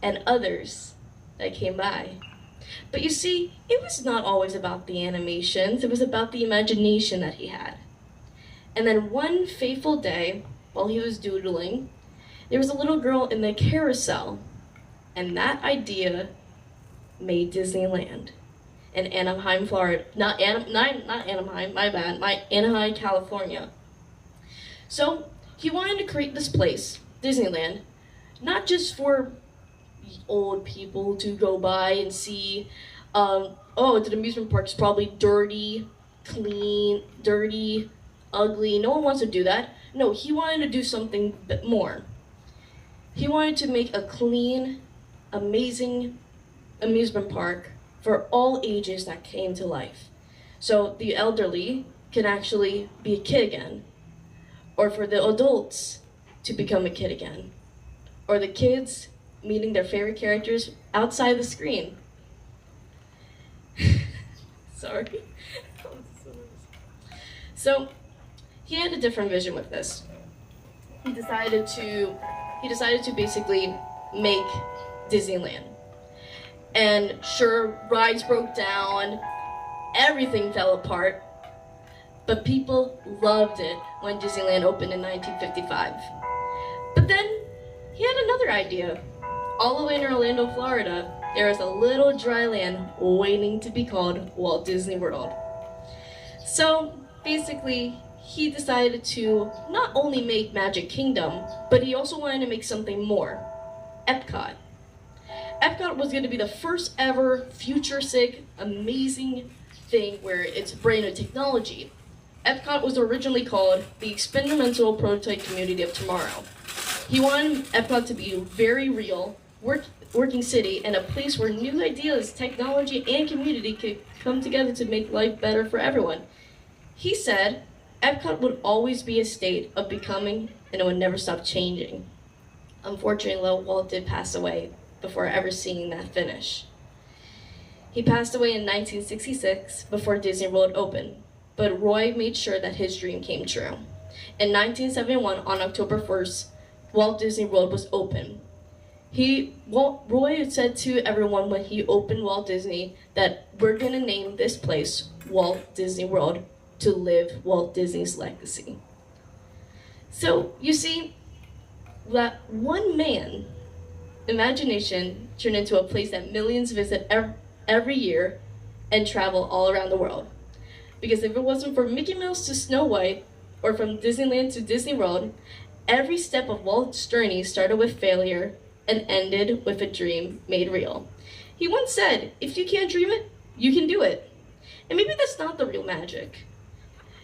and others that came by. But you see, it was not always about the animations, it was about the imagination that he had. And then one fateful day, while he was doodling, there was a little girl in the carousel, and that idea made Disneyland in Anaheim, Florida. Not Anaheim, my bad, Anaheim, California. So he wanted to create this place, Disneyland, not just for old people to go by and see, oh, the amusement park is probably dirty, ugly. No one wants to do that. No, he wanted to do something more. He wanted to make a clean, amazing amusement park for all ages that came to life. So the elderly can actually be a kid again, or for the adults to become a kid again, or the kids meeting their favorite characters outside the screen. Sorry. So he had a different vision with this. He decided to basically make Disneyland. And sure, rides broke down, everything fell apart, but people loved it when Disneyland opened in 1955. But then he had another idea. All the way in Orlando, Florida, there is a little dry land waiting to be called Walt Disney World. So basically, he decided to not only make Magic Kingdom, but he also wanted to make something more, Epcot. Epcot was going to be the first ever futuristic, amazing thing where it's brand new technology. Epcot was originally called the Experimental Prototype Community of Tomorrow. He wanted Epcot to be very real, working city, and a place where new ideas, technology, and community could come together to make life better for everyone. He said Epcot would always be a state of becoming, and it would never stop changing. Unfortunately, Walt did pass away before ever seeing that finish. He passed away in 1966 before Disney World opened. but Roy made sure that his dream came true. In 1971, on October 1st, Walt Disney World was open. Roy said to everyone when he opened Walt Disney that we're gonna name this place Walt Disney World to live Walt Disney's legacy. So you see, that one man imagination turned into a place that millions visit every year and travel all around the world. Because if it wasn't for Mickey Mouse to Snow White, or from Disneyland to Disney World, every step of Walt's journey started with failure and ended with a dream made real. He once said, if you can't dream it, you can do it. And maybe that's not the real magic.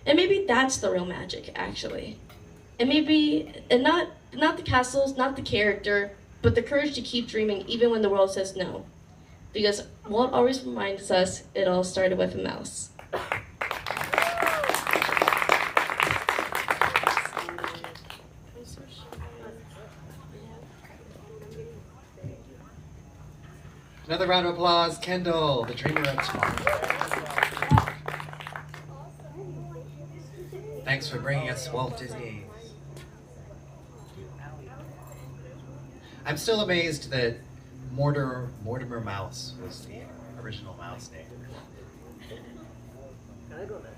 And maybe that's the real magic, actually. And not the castles, not the character, but the courage to keep dreaming even when the world says no. Because Walt always reminds us it all started with a mouse. Another round of applause, Kendall, the dreamer of tomorrow. Thanks for bringing us Walt Disney. I'm still amazed that Mortimer Mouse was the original mouse name. Can I go next?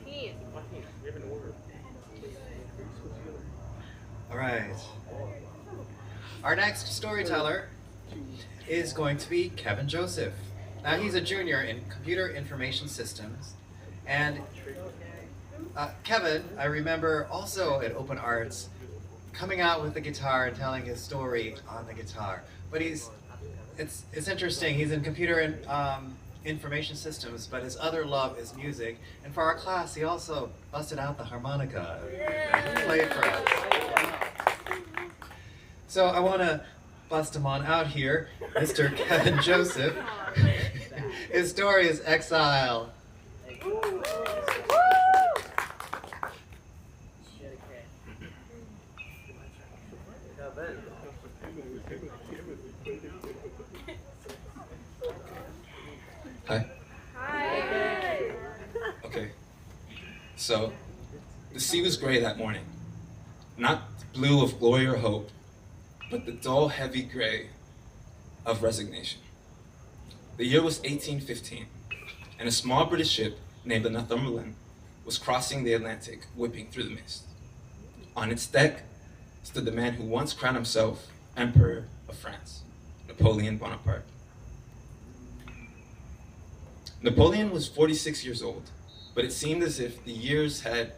We have an order. All right. Our next storyteller is going to be Kevin Joseph. Now he's a junior in computer information systems, and Kevin, I remember also at Open Arts, coming out with the guitar and telling his story on the guitar. But it's interesting. He's in computer and information systems, but his other love is music. And for our class, he also busted out the harmonica and played for us. So I want to bust him on out here, Mr. Kevin Joseph. His story is Exile. Hi. Hi. Okay. So, the sea was gray that morning. Not the blue of glory or hope, but the dull, heavy gray of resignation. The year was 1815, and a small British ship named the Northumberland was crossing the Atlantic, whipping through the mist. On its deck stood the man who once crowned himself Emperor of France, Napoleon Bonaparte. Napoleon was 46 years old, but it seemed as if the years had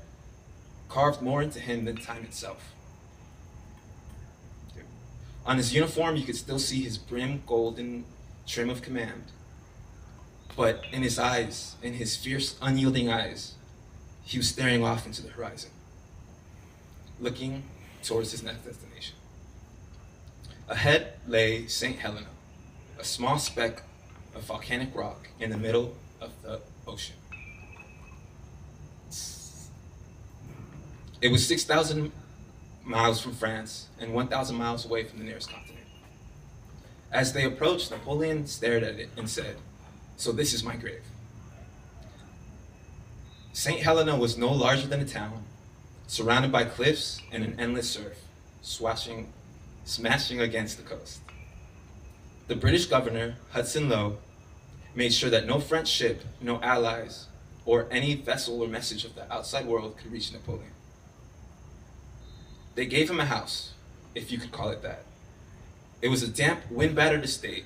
carved more into him than time itself. On his uniform, you could still see his brim golden trim of command. But in his eyes, in his fierce, unyielding eyes, he was staring off into the horizon, looking towards his next destination. Ahead lay St. Helena, a small speck of volcanic rock in the middle of the ocean. It was 6,000 miles from France and 1,000 miles away from the nearest continent. As they approached, Napoleon stared at it and said, "So this is my grave." St. Helena was no larger than a town, surrounded by cliffs and an endless surf, smashing against the coast. The British governor, Hudson Lowe, made sure that no French ship, no allies, or any vessel or message of the outside world could reach Napoleon. They gave him a house, if you could call it that. It was a damp, wind-battered estate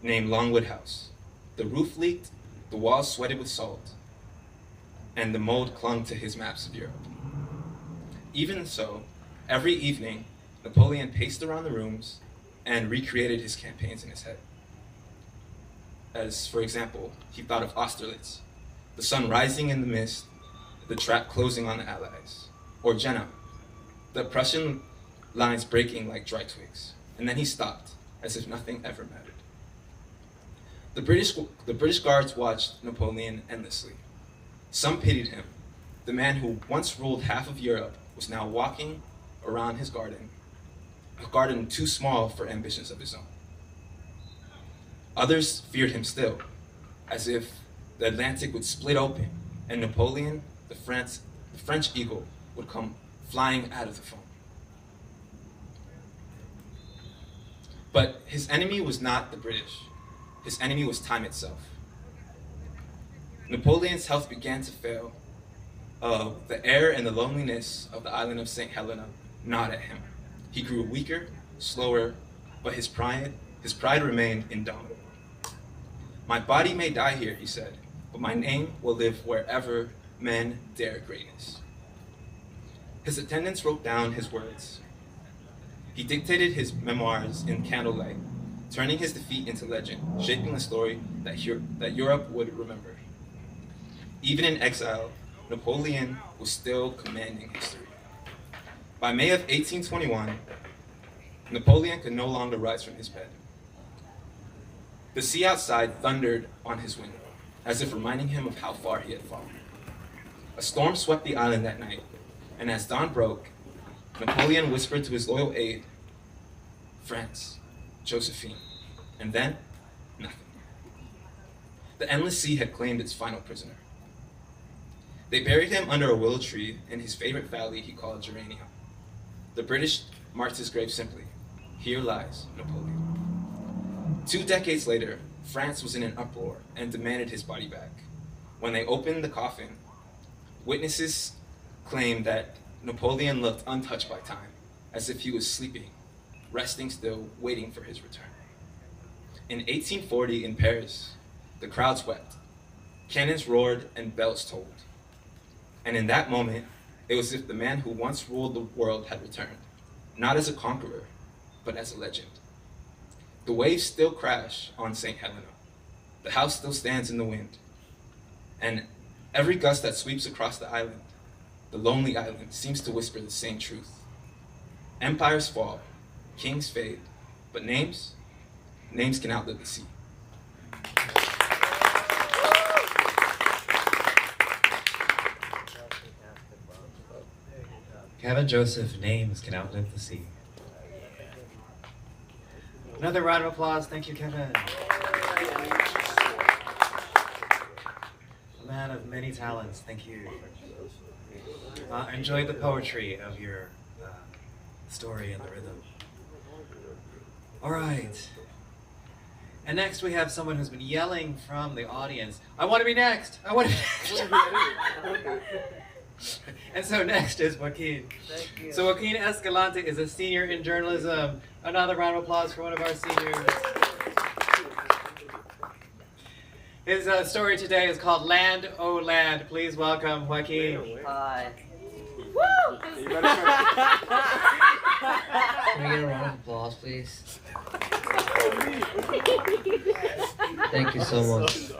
named Longwood House. The roof leaked, the walls sweated with salt, and the mold clung to his maps of Europe. Even so, every evening, Napoleon paced around the rooms and recreated his campaigns in his head. As, for example, he thought of Austerlitz, the sun rising in the mist, the trap closing on the Allies, or Jena, the Prussian lines breaking like dry twigs. And then he stopped, as if nothing ever mattered. The British guards watched Napoleon endlessly. Some pitied him. The man who once ruled half of Europe was now walking around his garden, a garden too small for ambitions of his own. Others feared him still, as if the Atlantic would split open and Napoleon, the French eagle, would come flying out of the foam. But his enemy was not the British. His enemy was time itself. Napoleon's health began to fail. The air and the loneliness of the island of St. Helena gnawed at him. He grew weaker, slower, but his pride remained indomitable. "My body may die here," he said, "but my name will live wherever men dare greatness." His attendants wrote down his words. He dictated his memoirs in candlelight, turning his defeat into legend, shaping the story that Europe would remember. Even in exile, Napoleon was still commanding history. By May of 1821, Napoleon could no longer rise from his bed. The sea outside thundered on his window, as if reminding him of how far he had fallen. A storm swept the island that night, and as dawn broke, Napoleon whispered to his loyal aide, "France, Josephine," and then, nothing. The endless sea had claimed its final prisoner. They buried him under a willow tree in his favorite valley he called Geranium. The British marked his grave simply, "Here lies Napoleon." 2 decades later, France was in an uproar and demanded his body back. When they opened the coffin, witnesses claimed that Napoleon looked untouched by time, as if he was sleeping, resting still, waiting for his return. In 1840 in Paris, the crowds wept, cannons roared, and bells tolled. And in that moment, it was as if the man who once ruled the world had returned, not as a conqueror, but as a legend. The waves still crash on St. Helena. The house still stands in the wind. And every gust that sweeps across the island, the lonely island, seems to whisper the same truth. Empires fall, kings fade, but names can outlive the sea. Kevin Joseph, names can outlive the sea. Another round of applause. Thank you, Kevin. A man of many talents. Thank you. I enjoyed the poetry of your story and the rhythm. All right. And next we have someone who's been yelling from the audience, "I want to be next! I want to be next!" And so next is Joaquin. Thank you. So Joaquin Escalante is a senior in journalism. Another round of applause for one of our seniors. His story today is called Land, Oh Land. Please welcome Joaquin. Hi. Woo! You better start. Can we get a round of applause, please? Thank you so much.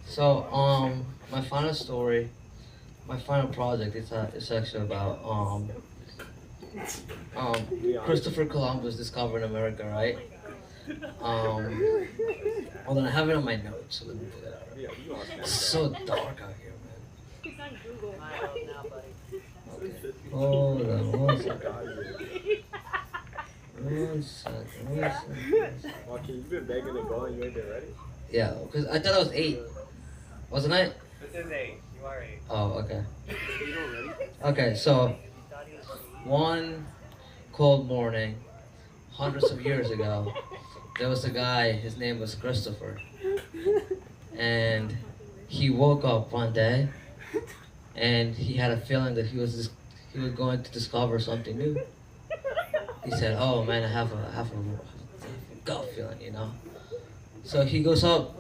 So, my final story, my final project is actually about Christopher Columbus discovered America, right? Hold on, I have it on my notes, so let me pull it out. It's so dark out here, man. It's on Google. Okay. Hold on, one second. One second. Joaquin, you've been begging to go and you ain't been ready? Yeah, because I thought I was 8. Wasn't I? This is 8. You are 8. Oh, okay. You don't ready? Okay, so one cold morning, hundreds of years ago, there was a guy, his name was Christopher. And he woke up one day and he had a feeling that he was going to discover something new. He said, "Oh man, I have a gut feeling, you know." So he goes up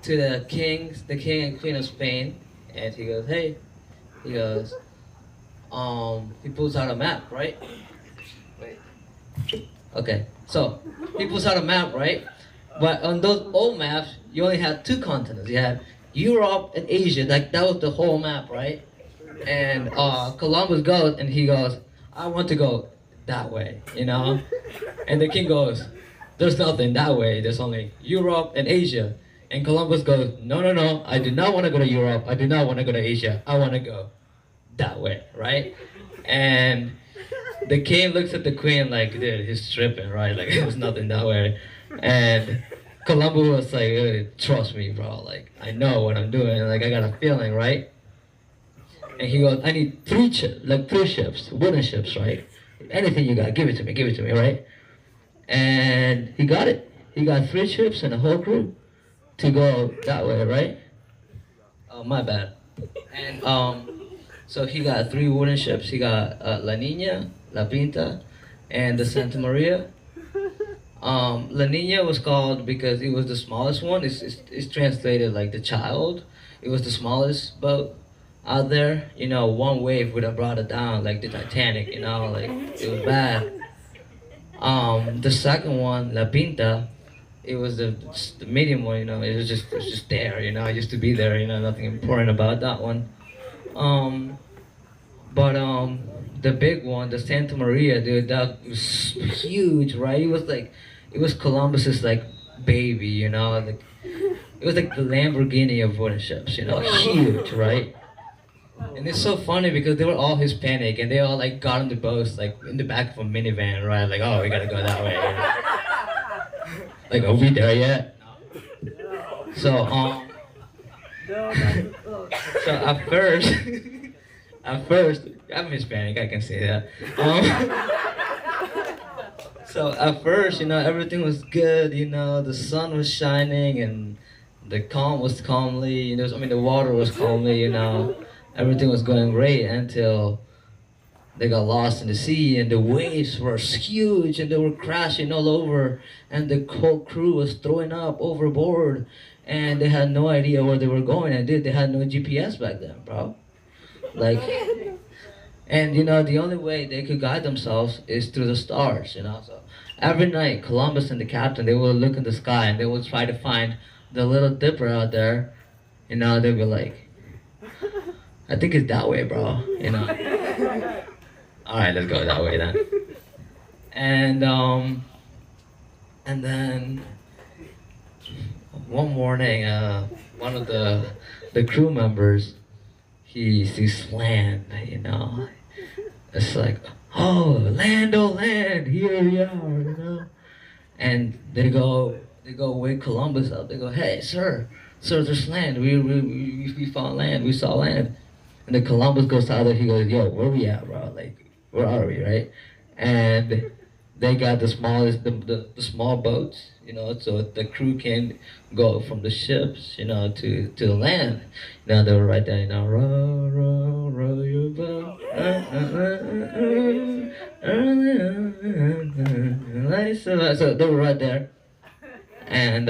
to the king and queen of Spain, and he goes, "Hey," he goes, he pulls out a map, right? Wait. Okay, so he pulls out a map, right? But on those old maps, you only had 2 continents. You had Europe and Asia. Like that was the whole map, right? And Columbus goes and he goes, "I want to go that way," you know? And the king goes, "There's nothing that way. There's only Europe and Asia." And Columbus goes, "No, no, no. I do not want to go to Europe. I do not want to go to Asia. I want to go that way," right? And the king looks at the queen like, "Dude, he's tripping, right? Like there's nothing that way." And Columbus was like, trust me, bro. Like, I know what I'm doing. Like, I got a feeling, right? And he goes, I need three ships, wooden ships, right? Anything you got, give it to me, right? And he got it. He got 3 ships and a whole crew to go that way, right? Oh, my bad. And so he got 3 wooden ships. He got La Nina, La Pinta, and the Santa Maria. La Nina was called because it was the smallest one. It's translated like the child. It was the smallest boat out there. You know, one wave would have brought it down, like the Titanic. You know, like it was bad. The second one, La Pinta, it was the medium one. You know, it was just there. You know, it used to be there. You know, nothing important about that one. But the big one, the Santa Maria, dude, that was huge, right? It was Columbus's like baby, you know, like it was like the Lamborghini of wooden ships, you know, huge, right? And it's so funny because they were all Hispanic and they all like got on the boats like in the back of a minivan, right? Like, oh, we gotta go that way. You know? Like, are we there yet? So so at first, I'm Hispanic, I can say that. So at first, you know, everything was good, you know, the sun was shining and the calm was calmly, you know, the water was calmly, you know, everything was going great until they got lost in the sea and the waves were huge and they were crashing all over and the whole crew was throwing up overboard and they had no idea where they were going and they had no GPS back then, bro. Like, and you know, the only way they could guide themselves is through the stars, you know. So every night, Columbus and the captain, they would look in the sky and they would try to find the little dipper out there. You know, they'd be like, I think it's that way, bro. You know. All right, let's go that way then. And then one morning, one of the crew members, he sees land, you know. It's like, oh land, here we are, you know. And they go wake Columbus up. They go, hey, sir, there's land. We found land. We saw land. And then Columbus goes out there. He goes, yo, where we at, bro? Like, where are we, right? And they got the smallest, the small boats, you know, so the crew can go from the ships, you know, to the land. You know, they were right there, you know, row your boat. So they were right there. And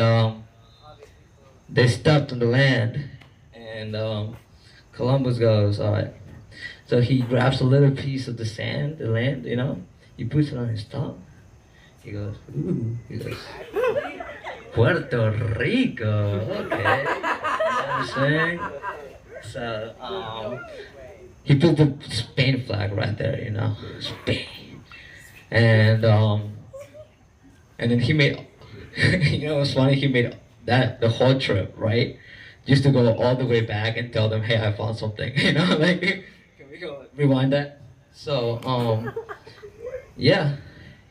they stopped on the land. And Columbus goes, all right. So he grabs a little piece of the sand, the land, you know. He puts it on his tongue. He goes, ooh. He goes, Puerto Rico. Okay. You know what I'm saying? So he put the Spain flag right there, you know, Spain. And then he made, you know what's funny? He made that the whole trip, right? Just to go all the way back and tell them, hey, I found something, you know, like, can we go rewind that? So, yeah,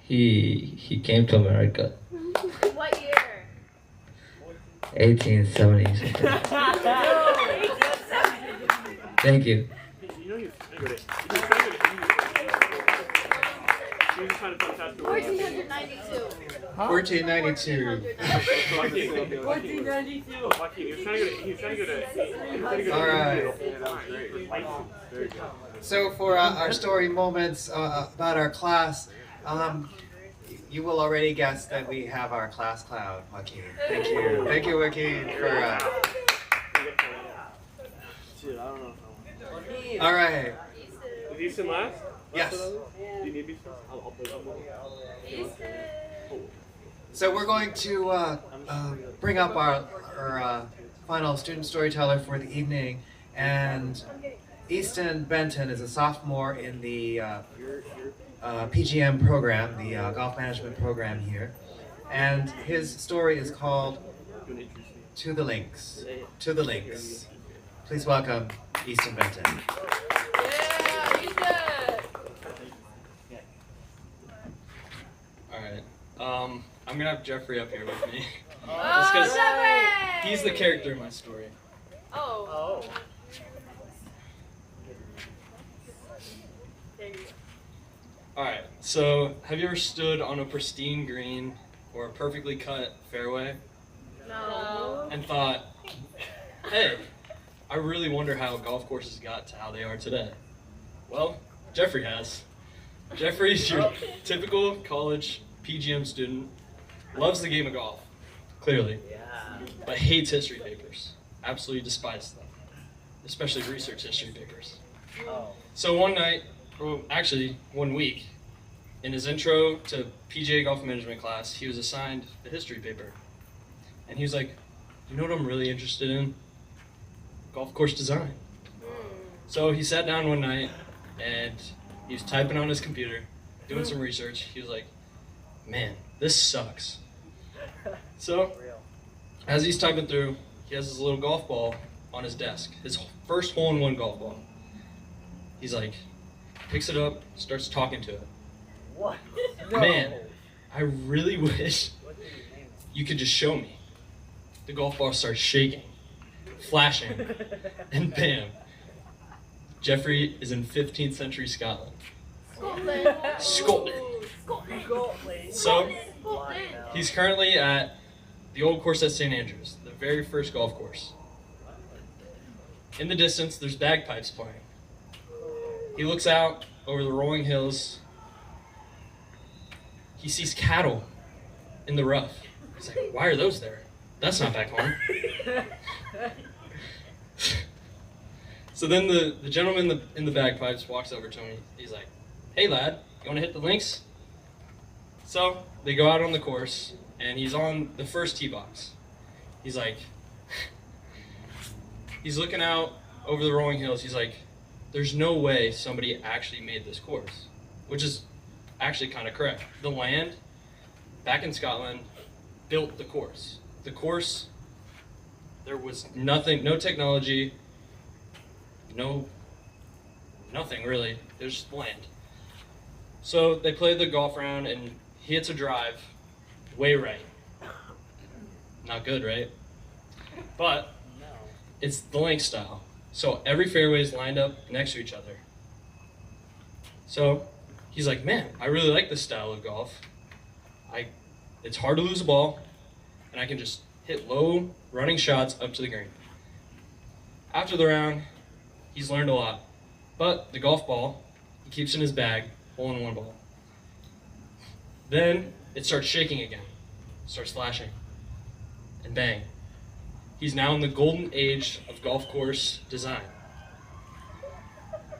he came to America. What year? 1870 something. Thank you. You know you're good at. He was trying to find faster. 1492. 1492. 1492. He was trying to go to. All right. So for our story moments about our class, you will already guess that we have our class clown, Joaquin. Thank you, Joaquin, for. Shit, I don't know. All right. Is Easton last? Yes. Do you need Easton? I'll play something. So we're going to bring up our final student storyteller for the evening, and Easton Benton is a sophomore in the PGM program, the golf management program here, and his story is called To the Links. To the Links. Please welcome Easton Benton. Yeah, Easton! Alright, I'm gonna have Jeffrey up here with me. Oh, because Jeffrey! he's the character in my story. Oh. Alright, so have you ever stood on a pristine green or a perfectly cut fairway No. and thought, hey, I really wonder how golf courses got to how they are today? Well, Jeffrey has. Jeffrey's your typical college PGM student, loves the game of golf, clearly, but hates history papers. Absolutely despises them, especially research history papers. So one night, well, actually one week, in his intro to PGA golf management class, he was assigned the history paper. And he was like, you know what I'm really interested in? Golf course design. So he sat down one night and he was typing on his computer, doing some research. He was like, man, this sucks. So, as he's typing through, he has his little golf ball on his desk, his first hole-in-one golf ball. He's like, picks it up, starts talking to it. What? Man, I really wish you could just show me. The golf ball starts shaking, flashing, and bam. Jeffrey is in 15th century Scotland. Scotland. So, he's currently at the old course at St. Andrews, the very first golf course. In the distance, there's bagpipes playing. He looks out over the rolling hills. He sees cattle in the rough. He's like, why are those there? That's not back home. So then the gentleman in the bagpipes walks over to him. He's like, hey lad, you want to hit the links? So they go out on the course, and he's on the first tee box. He's like, he's looking out over the rolling hills. He's like, there's no way somebody actually made this course, which is actually kind of correct. The land back in Scotland built the course. The course, there was nothing, no technology, nothing really. There's just land. So they played the golf round, and he hits a drive way right. Not good, right? But it's the link style. So every fairway is lined up next to each other. So he's like, man, I really like this style of golf. It's hard to lose a ball, and I can just hit low running shots up to the green. After the round, he's learned a lot, but the golf ball, he keeps in his bag, hole-in-one ball. Then it starts shaking again, starts flashing, and bang. He's now in the golden age of golf course design.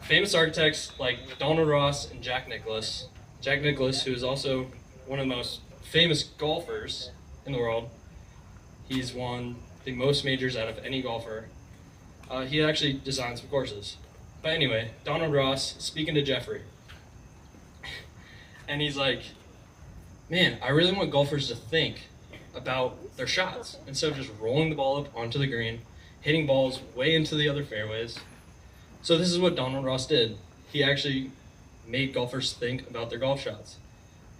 Famous architects like Donald Ross and Jack Nicklaus, who is also one of the most famous golfers in the world. He's won the most majors out of any golfer. He actually designed some courses. But anyway, Donald Ross speaking to Jeffrey. And he's like, man, I really want golfers to think about their shots instead of just rolling the ball up onto the green, hitting balls way into the other fairways. So this is what Donald Ross did. He actually made golfers think about their golf shots.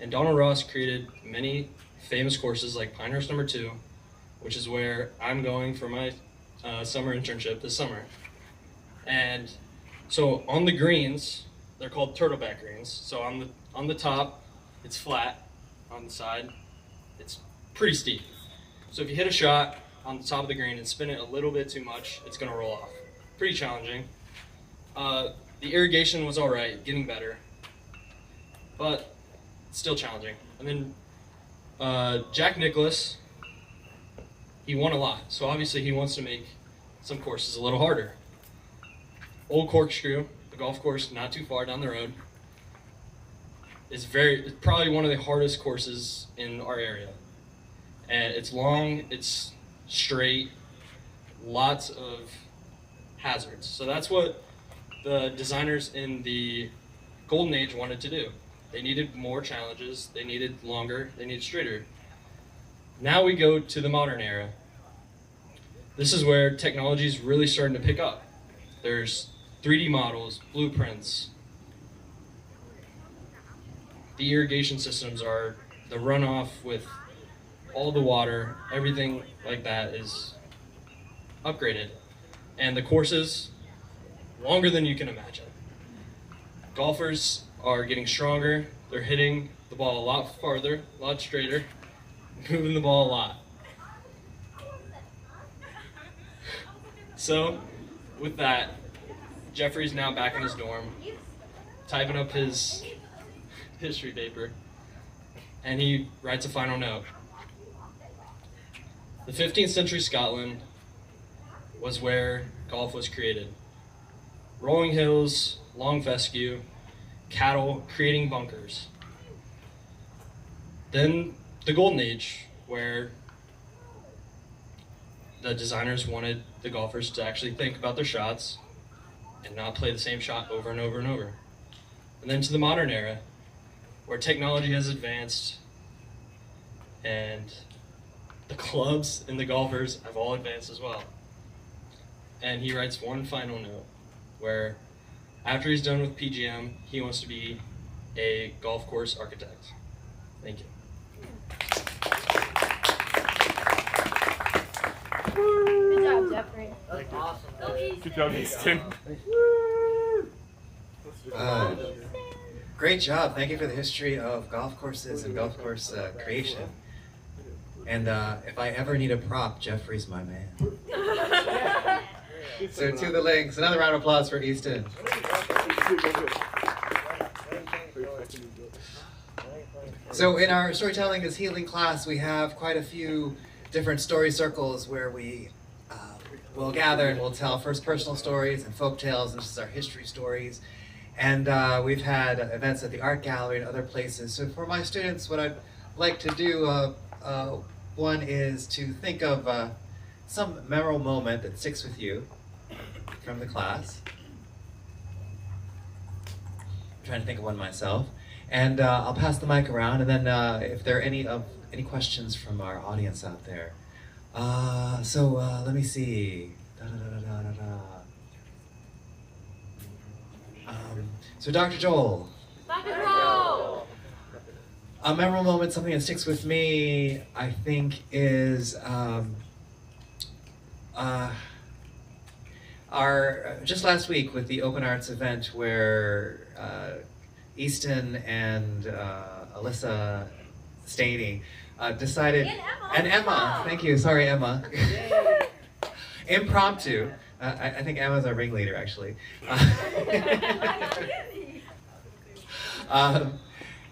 And Donald Ross created many famous courses like Pinehurst No. 2, which is where I'm going for my summer internship this summer. And so on the greens, they're called turtleback greens. So on the top, it's flat. On the side, it's pretty steep. So if you hit a shot on the top of the green and spin it a little bit too much, it's going to roll off. Pretty challenging. The irrigation was all right, getting better, but still challenging. And then Jack Nicklaus, he won a lot, so obviously he wants to make some courses a little harder. Old Corkscrew, the golf course not too far down the road, it's probably one of the hardest courses in our area. And it's long, it's straight, lots of hazards. So that's what the designers in the Golden Age wanted to do. They needed more challenges, they needed longer, they needed straighter. Now we go to the modern era. This is where technology is really starting to pick up. There's 3D models, blueprints. The irrigation systems are the runoff with all the water, everything like that is upgraded. And the courses, longer than you can imagine. Golfers are getting stronger. They're hitting the ball a lot farther, a lot straighter, moving the ball a lot. So, with that, Jeffrey's now back in his dorm, typing up his history paper, and he writes a final note. The 15th century Scotland was where golf was created. Rolling hills, long fescue, cattle creating bunkers. Then the Golden Age, where the designers wanted the golfers to actually think about their shots and not play the same shot over and over and over. And then to the modern era, where technology has advanced and the clubs and the golfers have all advanced as well. And he writes one final note where after he's done with PGM, he wants to be a golf course architect. Thank you. Good job, Jeffrey. That's awesome. Good job, Easton. Great job. Thank you for the history of golf courses and golf course creation. And if I ever need a prop, Jeffrey's my man. So to the links. Another round of applause for Easton. So in our Storytelling is Healing class, we have quite a few different story circles where we will gather and we'll tell first personal stories and folk tales, and this is our history stories. And we've had events at the art gallery and other places. So for my students, what I'd like to do, one is to think of some memorable moment that sticks with you from the class. I'm trying to think of one myself. And I'll pass the mic around, and then if there are any questions from our audience out there. Let me see. So Dr. Joel. Dr. Joel! A memorable moment, something that sticks with me, I think, is our just last week with the Open Arts event where Easton and Alyssa Staney decided, and Emma, thank you, sorry Emma, impromptu, I think Emma's our ringleader actually.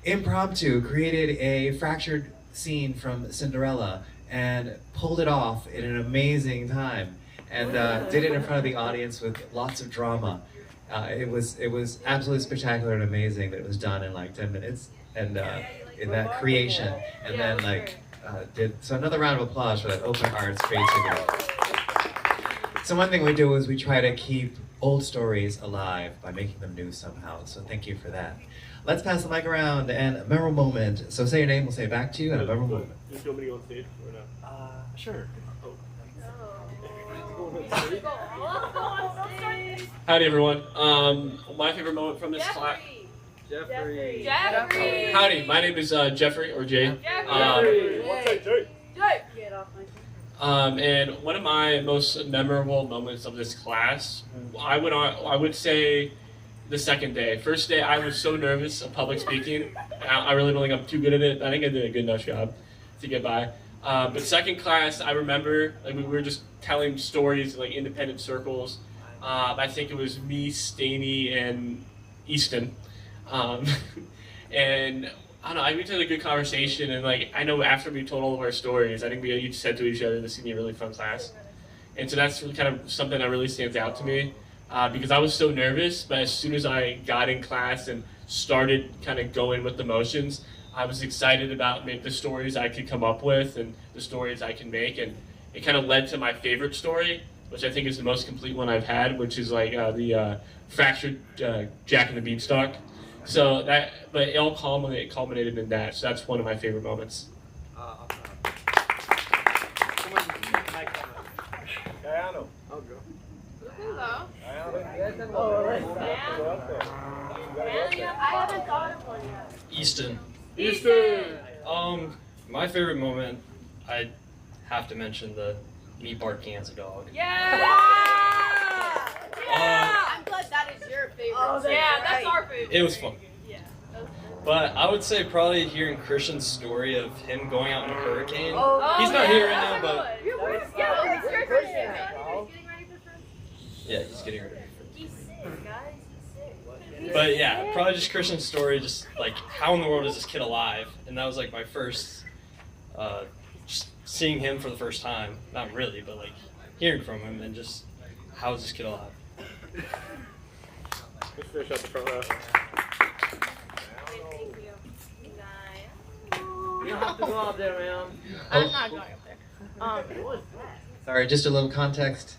Impromptu created a fractured scene from Cinderella and pulled it off in an amazing time, and did it in front of the audience with lots of drama. It was absolutely spectacular and amazing that it was done in like 10 minutes, and in that creation, and then so another round of applause for that Open Arts creativity. So one thing we do is we try to keep old stories alive by making them new somehow, so thank you for that. Let's pass the mic around, and a memorable moment. So say your name, we'll say it back to you, and a memorable moment. Do you want me to go on stage or not? Sure. Howdy, everyone. My favorite moment from this class. Jeffrey. Howdy, my name is Jeffrey, or Jay. And one of my most memorable moments of this class, I would say the second day. First day, I was so nervous of public speaking. I really don't think I'm too good at it. I think I did a good enough job to get by. But second class, I remember we were just telling stories in independent circles. I think it was me, Staney, and Easton. And I don't know, we had a good conversation, and I know after we told all of our stories, I think we each said to each other, this is gonna be a really fun class. And so that's kind of something that really stands out to me, because I was so nervous, but as soon as I got in class and started kind of going with the motions, I was excited about the stories I could come up with and the stories I can make, and it kind of led to my favorite story, which I think is the most complete one I've had, which is the fractured Jack and the Beanstalk. So but it all culminated in that. So that's one of my favorite moments. Gayano. I'll go. I haven't thought of one yet. Easton. Easton! My favorite moment I have to mention the me barking as a dog. I'm glad that is your favorite. Yeah, that's our favorite. It was fun. Yeah. But I would say probably hearing Christian's story of him going out in a hurricane. Oh, He's not yeah, here right now, that's a but good one. Yeah, it's your Christian. yeah, he's getting ready. He's sick, guys. He's sick. But yeah, probably just Christian's story, just like how in the world is this kid alive? And that was like my first, just seeing him for the first time. Not really, but like hearing from him and just how is this kid alive? Let's finish up the front row. You don't have to go out there, man. I'm not going up there. Sorry, just a little context.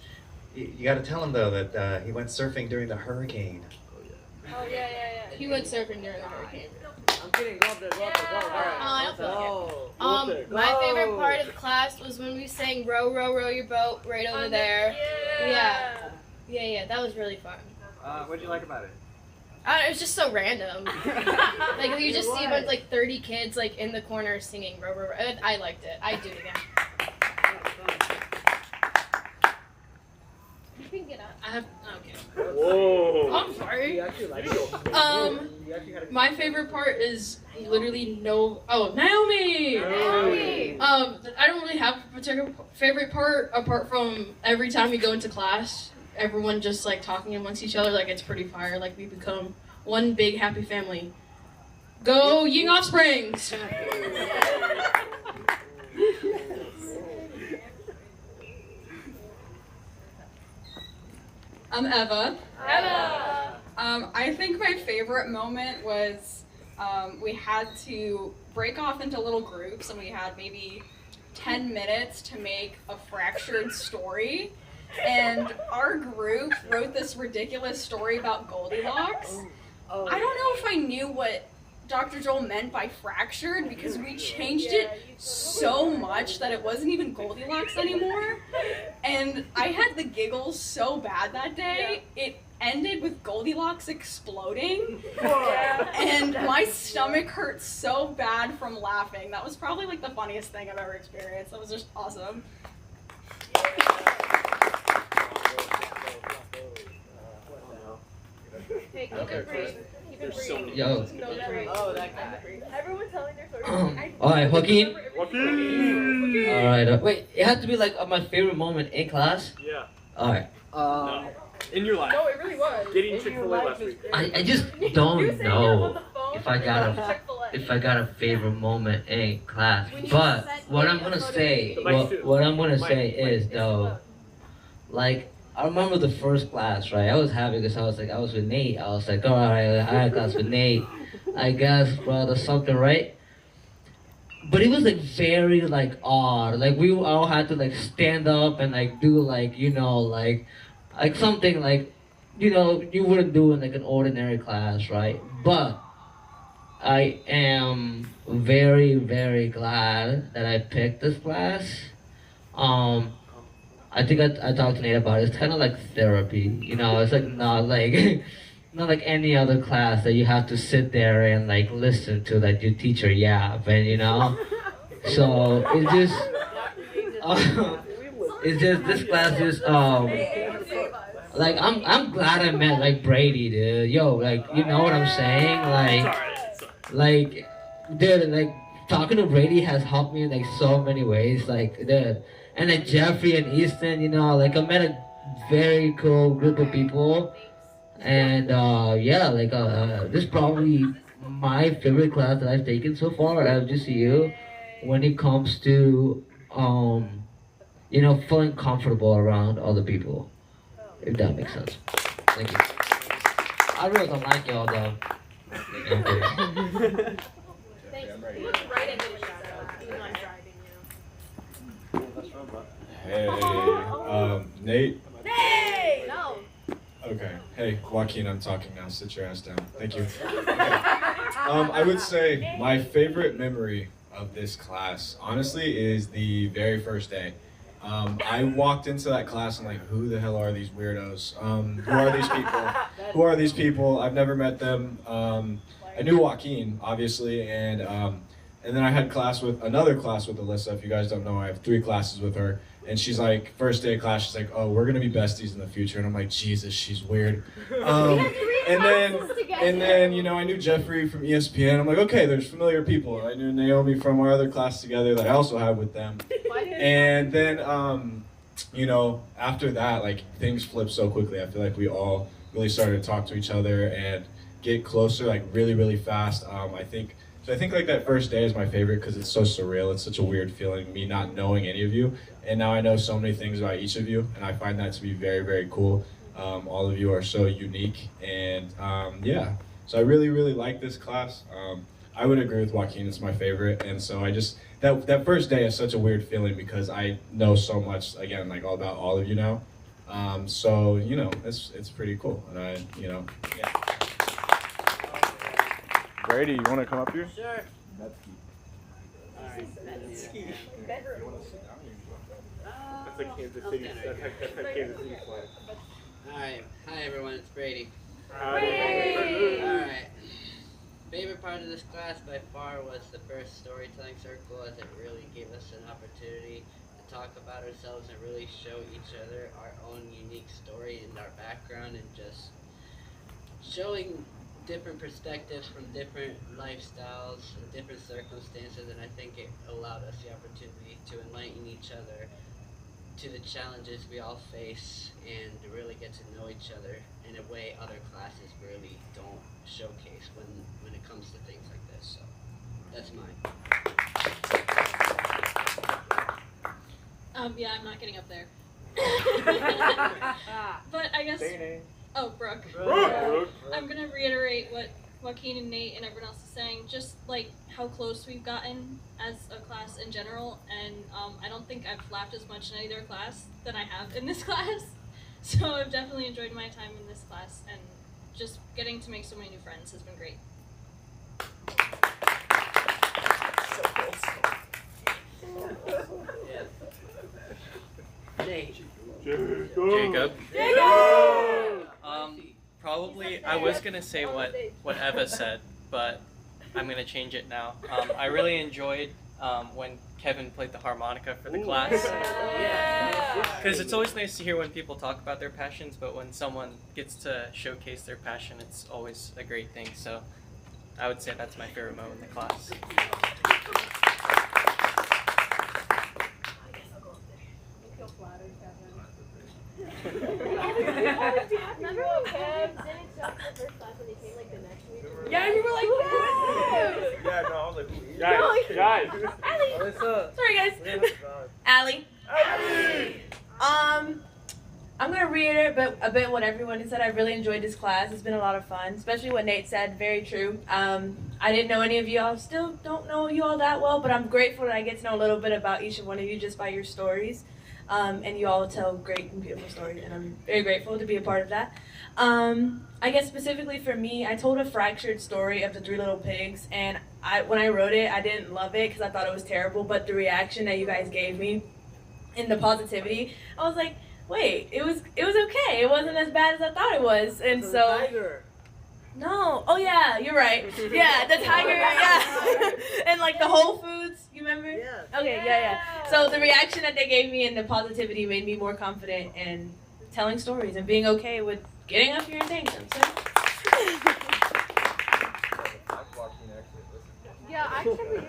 You got to tell him though that he went surfing during the hurricane. Oh, yeah. He went surfing during the hurricane. I'm kidding. Go up there. Go up there. Go up there. I don't feel Oh. My favorite part of class was when we sang "Row, row, row your boat" right over there. Yeah, that was really fun. What'd you like about it? It was just so random. Like you just see about like 30 kids like in the corner singing "Row, row, row." I liked it. I'd do it again. You can get up. I have okay. Whoa. I'm sorry. You actually like it. My favorite part is literally Naomi. Naomi. I don't really have a particular favorite part apart from every time we go into class, everyone just like talking amongst each other. Like it's pretty fire. Like we become one big happy family. Go Ying Offsprings. I'm Eva. Eva. I think my favorite moment was we had to break off into little groups and we had maybe 10 minutes to make a fractured story. And our group wrote this ridiculous story about Goldilocks. I don't know if I knew what Dr. Joel meant by fractured because we changed it so much that it wasn't even Goldilocks anymore. And I had the giggles so bad that day. It ended with Goldilocks exploding. And my stomach hurt so bad from laughing. That was probably like the funniest thing I've ever experienced. That was just awesome. Hey, keep it brief. There's so many. Yo. Oh, that guy. Everyone telling their story. Alright, Joaquin. Joaquin. Alright, wait, it had to be like my favorite moment in class? Yeah. Alright. No. In your life. No, it really was. Getting Chick-fil-A last week. I just don't know if I got a favorite moment in class. But what I'm gonna say is though, like I remember the first class, right? I was happy because I was with Nate. I was like, alright, I had class with Nate. I guess, bro, that's something, right? But it was like very like odd. Like we all had to like stand up and like do like, you know, like something like, you know, you wouldn't do in like an ordinary class, right? But I am very, very glad that I picked this class. I think I talked to Nate about it. It's kind of like therapy, you know. It's like not like not like any other class that you have to sit there and like listen to like your teacher yap, and you know. So it's just this class is like I'm glad I met like Brady, dude. Yo, like you know what I'm saying? Like dude, like talking to Brady has helped me in like so many ways. Like dude. And then Jeffrey and Easton, you know, like I met a very cool group of people. And yeah, like this is probably my favorite class that I've taken so far at FGCU when it comes to, you know, feeling comfortable around other people, if that makes sense. Thank you. I really don't like y'all though. Hey, Nate? Hey! No. Okay. Hey, Joaquin, I'm talking now. Sit your ass down. Thank you. Okay. I would say my favorite memory of this class, honestly, is the very first day. I walked into that class and like, who the hell are these weirdos? Who are these people? Who are these people? I've never met them. I knew Joaquin, obviously, and And then I had another class with Alyssa. If you guys don't know, I have 3 classes with her. And she's like, first day of class, she's like, oh, we're gonna be besties in the future. And I'm like, Jesus, she's weird. And then, you know, I knew Jeffrey from ESPN. I'm like, okay, there's familiar people. I knew Naomi from our other class together that I also had with them. And then, you know, after that, like, things flipped so quickly. I feel like we all really started to talk to each other and get closer, like, really, really fast. I think like that first day is my favorite because it's so surreal. It's such a weird feeling, me not knowing any of you. And now I know so many things about each of you, and I find that to be very, very cool. All of you are so unique, and yeah. So I really, really like this class. I would agree with Joaquin, it's my favorite. And so I just, that first day is such a weird feeling because I know so much, again, like all about all of you now. So, you know, it's pretty cool. And you know, yeah. Brady, you want to come up here? Sure. That's key. That's a Kansas City. That's a Kansas City flag. Alright. Hi everyone, it's Brady. Brady! Alright. Favorite part of this class by far was the first storytelling circle, as it really gave us an opportunity to talk about ourselves and really show each other our own unique story and our background, and just showing different perspectives from different lifestyles and different circumstances. And I think it allowed us the opportunity to enlighten each other to the challenges we all face and to really get to know each other in a way other classes really don't showcase when it comes to things like this. So that's mine. Yeah, I'm not getting up there. But I guess. Oh, Brooke. I'm gonna reiterate what Joaquin and Nate and everyone else is saying. Just like how close we've gotten as a class in general, and I don't think I've laughed as much in any other class than I have in this class. So I've definitely enjoyed my time in this class, and just getting to make so many new friends has been great. Jacob. Probably I was gonna say what Eva said, but I'm gonna change it now. I really enjoyed when Kevin played the harmonica for the class, because it's always nice to hear when people talk about their passions, but when someone gets to showcase their passion, it's always a great thing. So I would say that's my favorite moment in the class. Remember when Kev didn't show up for the first class and he came like the next week? Yeah, you were like, Yeah, no, I was like, guys. Allie. Sorry, guys. Allie. I'm gonna reiterate a bit what everyone has said. I really enjoyed this class. It's been a lot of fun, especially what Nate said. Very true. I didn't know any of you all. Still don't know you all that well, but I'm grateful that I get to know a little bit about each one of you just by your stories. And you all tell great and beautiful stories, and I'm very grateful to be a part of that. I guess specifically for me, I told a fractured story of the 3 little pigs, and when I wrote it, I didn't love it because I thought it was terrible, but the reaction that you guys gave me and the positivity, I was like, wait, it was okay. It wasn't as bad as I thought it was, and so. Tiger. No. Oh yeah, you're right. Yeah, the tiger. Yeah, and like the Whole Foods. You remember? Yeah. Okay. Yeah. So the reaction that they gave me and the positivity made me more confident in telling stories and being okay with getting up here and saying them. So. Yeah, I can't believe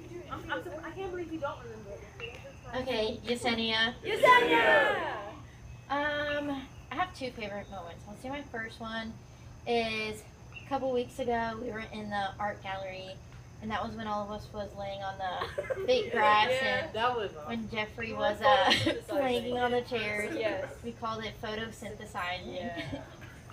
you remember that. I can't believe you don't remember it. Okay, Yesenia. I have 2 favorite moments. I'll say my first one is a couple weeks ago we were in the art gallery, and that was when all of us was laying on the fake grass, and that was awesome. when Jeffrey was planking on the chairs. Yes. We called it photosynthesizing. Yeah.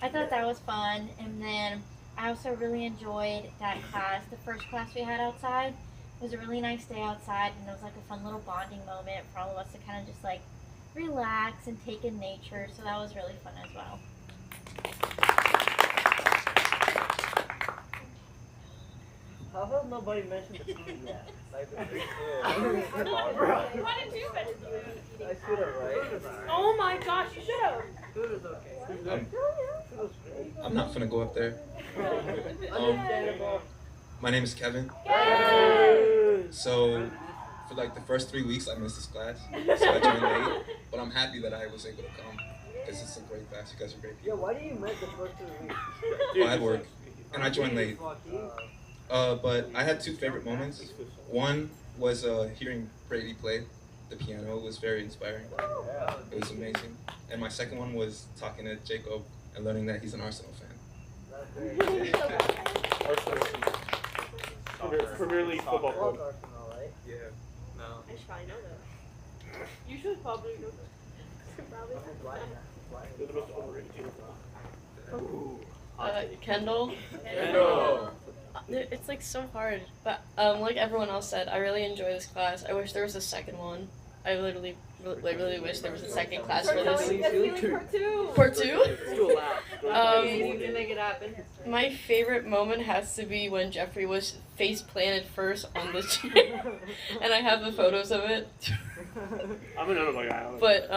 I thought that was fun, and then I also really enjoyed that class. The first class we had outside. It was a really nice day outside, and it was like a fun little bonding moment for all of us to kind of just like relax and take in nature, so that was really fun as well. How have nobody mentioned the food yet? Like, What did you mention? I should have, right? Oh my gosh, you should have. Food is okay. I'm not gonna go up there. Understandable. My name is Kevin. So, for like the first 3 weeks, I missed this class, so I joined late. But I'm happy that I was able to come because it's a great class. You guys are great people. Why do you miss the first 2 weeks? Well, I had work, and I joined late. But I had 2 favorite moments. One was hearing Brady play the piano. It was very inspiring. It was amazing. And my second one was talking to Jacob and learning that he's an Arsenal fan. Premier League football club. Yeah. I should probably know that. You should probably know that. They're the most overrated team. Kendall. It's like so hard, but like everyone else said, I really enjoy this class. I wish there was a second one. I literally wish there was a second class for this. Part two? You can make it happen. My favorite moment has to be when Jeffrey was face planted first on the chair, and I have the photos of it. I'm another guy. But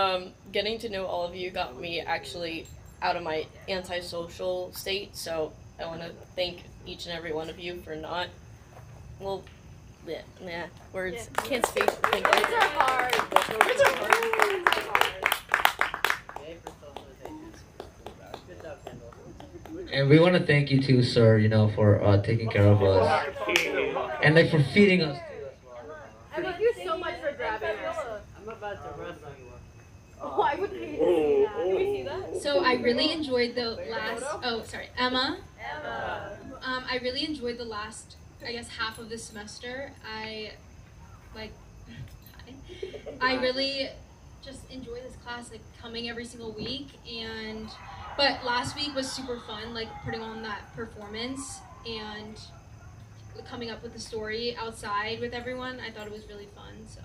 getting to know all of you got me actually out of my antisocial state, so I want to thank each and every one of you for not, well, words, can't speak. Thank you. Words are hard. Words are hard. And we want to thank you too, sir, for taking care of us. And like for feeding us. Thank you so much for grabbing us. I'm about to wrestle you. Oh, I would hate to see that. Can we see that? So I really enjoyed the last. Oh, sorry, Emma. I really enjoyed the last, I guess, half of the semester. I really just enjoy this class, like coming every single week. But last week was super fun, like putting on that performance and coming up with the story outside with everyone. I thought it was really fun. So.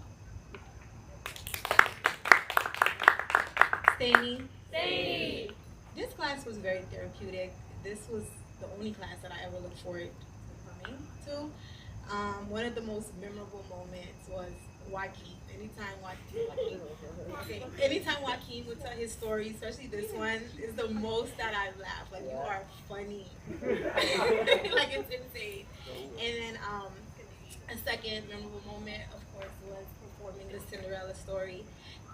Stay. This class was very therapeutic. This was the only class that I ever looked forward to coming to. One of the most memorable moments was Joaquin. Anytime Joaquin would tell his story, especially this one, is the most that I've laughed. Like, you are funny. Like, it's insane. And then a second memorable moment, of course, was performing the Cinderella story.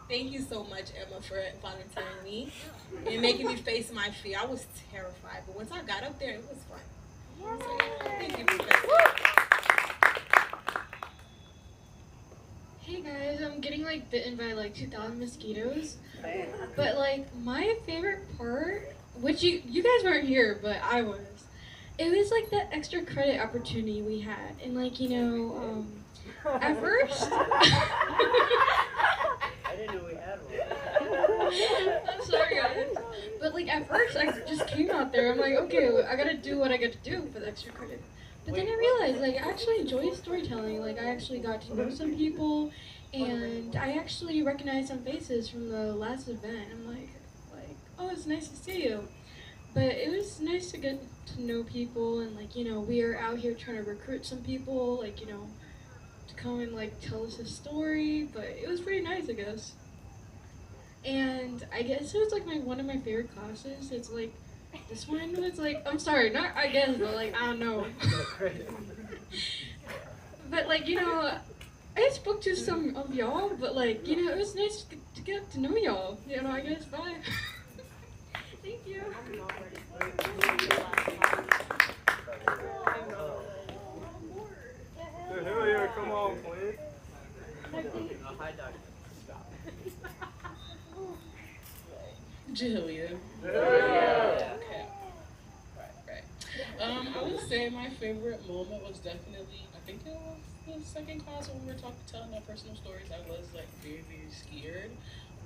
Thank you so much, Emma, for volunteering me and making me face my fear. I was terrified, but once I got up there, it was fun. So, thank you, Professor. Hey guys, I'm getting like bitten by like 2,000 mosquitoes. But like my favorite part, which you guys weren't here, but I was. It was like that extra credit opportunity we had, and like at first. I didn't know we had one. I'm sorry, guys. But like at first, I just came out there. I'm like, okay, I gotta do what I got to do for the extra credit. But then I realized, like, I actually enjoy storytelling. Like, I actually got to know some people, and I actually recognized some faces from the last event. I'm like, oh, it's nice to see you. But it was nice to get to know people, and like, we are out here trying to recruit some people, like, to come and like tell us a story. But it was pretty nice, I guess. And I guess it was like one of my favorite classes. It's like. This one was like, I'm sorry, not I guess, but like, I don't know. But like, I spoke to some of y'all, but like, it was nice to get to know y'all. I guess, bye. Thank you. Hell yeah, come on, please. Hi, Doctor. Stop. Julia. Yeah. Okay. Right. I would say my favorite moment was definitely, I think it was the second class when we were telling our personal stories. I was like very, very scared,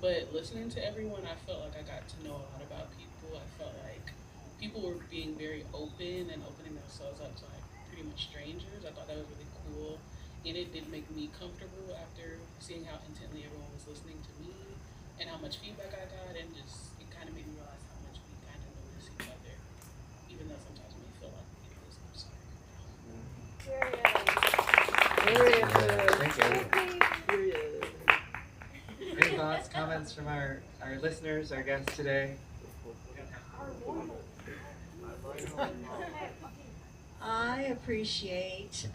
but listening to everyone, I felt like I got to know a lot about people. I felt like people were being very open and opening themselves up to like pretty much strangers. I thought that was really cool, and it did make me comfortable after seeing how intently everyone was listening to me and how much feedback I got, and just it kind of made me realize how much we kind of notice each other, even though sometimes we feel like we lose them. Thank you. Any thoughts, comments from our listeners, our guests today? I appreciate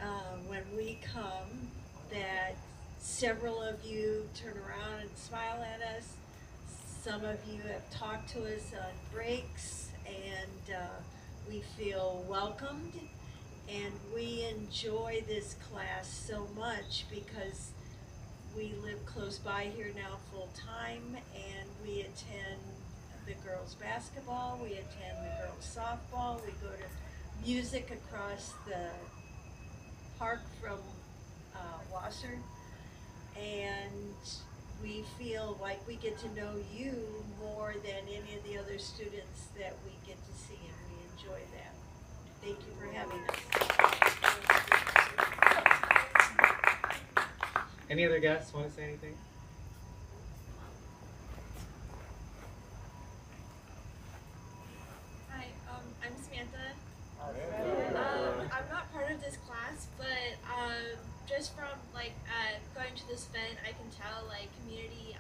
when we come that several of you turn around and smile at us. Some of you have talked to us on breaks, and we feel welcomed. And we enjoy this class so much because we live close by here now full time, and we attend the girls basketball, we attend the girls softball, we go to music across the park from Wasser, and we feel like we get to know you more than any of the other students that we get to see, and we enjoy that. Thank you for having us. Any other guests want to say anything? Hi, I'm Samantha. I'm not part of this class, but just from going to this event, I can tell community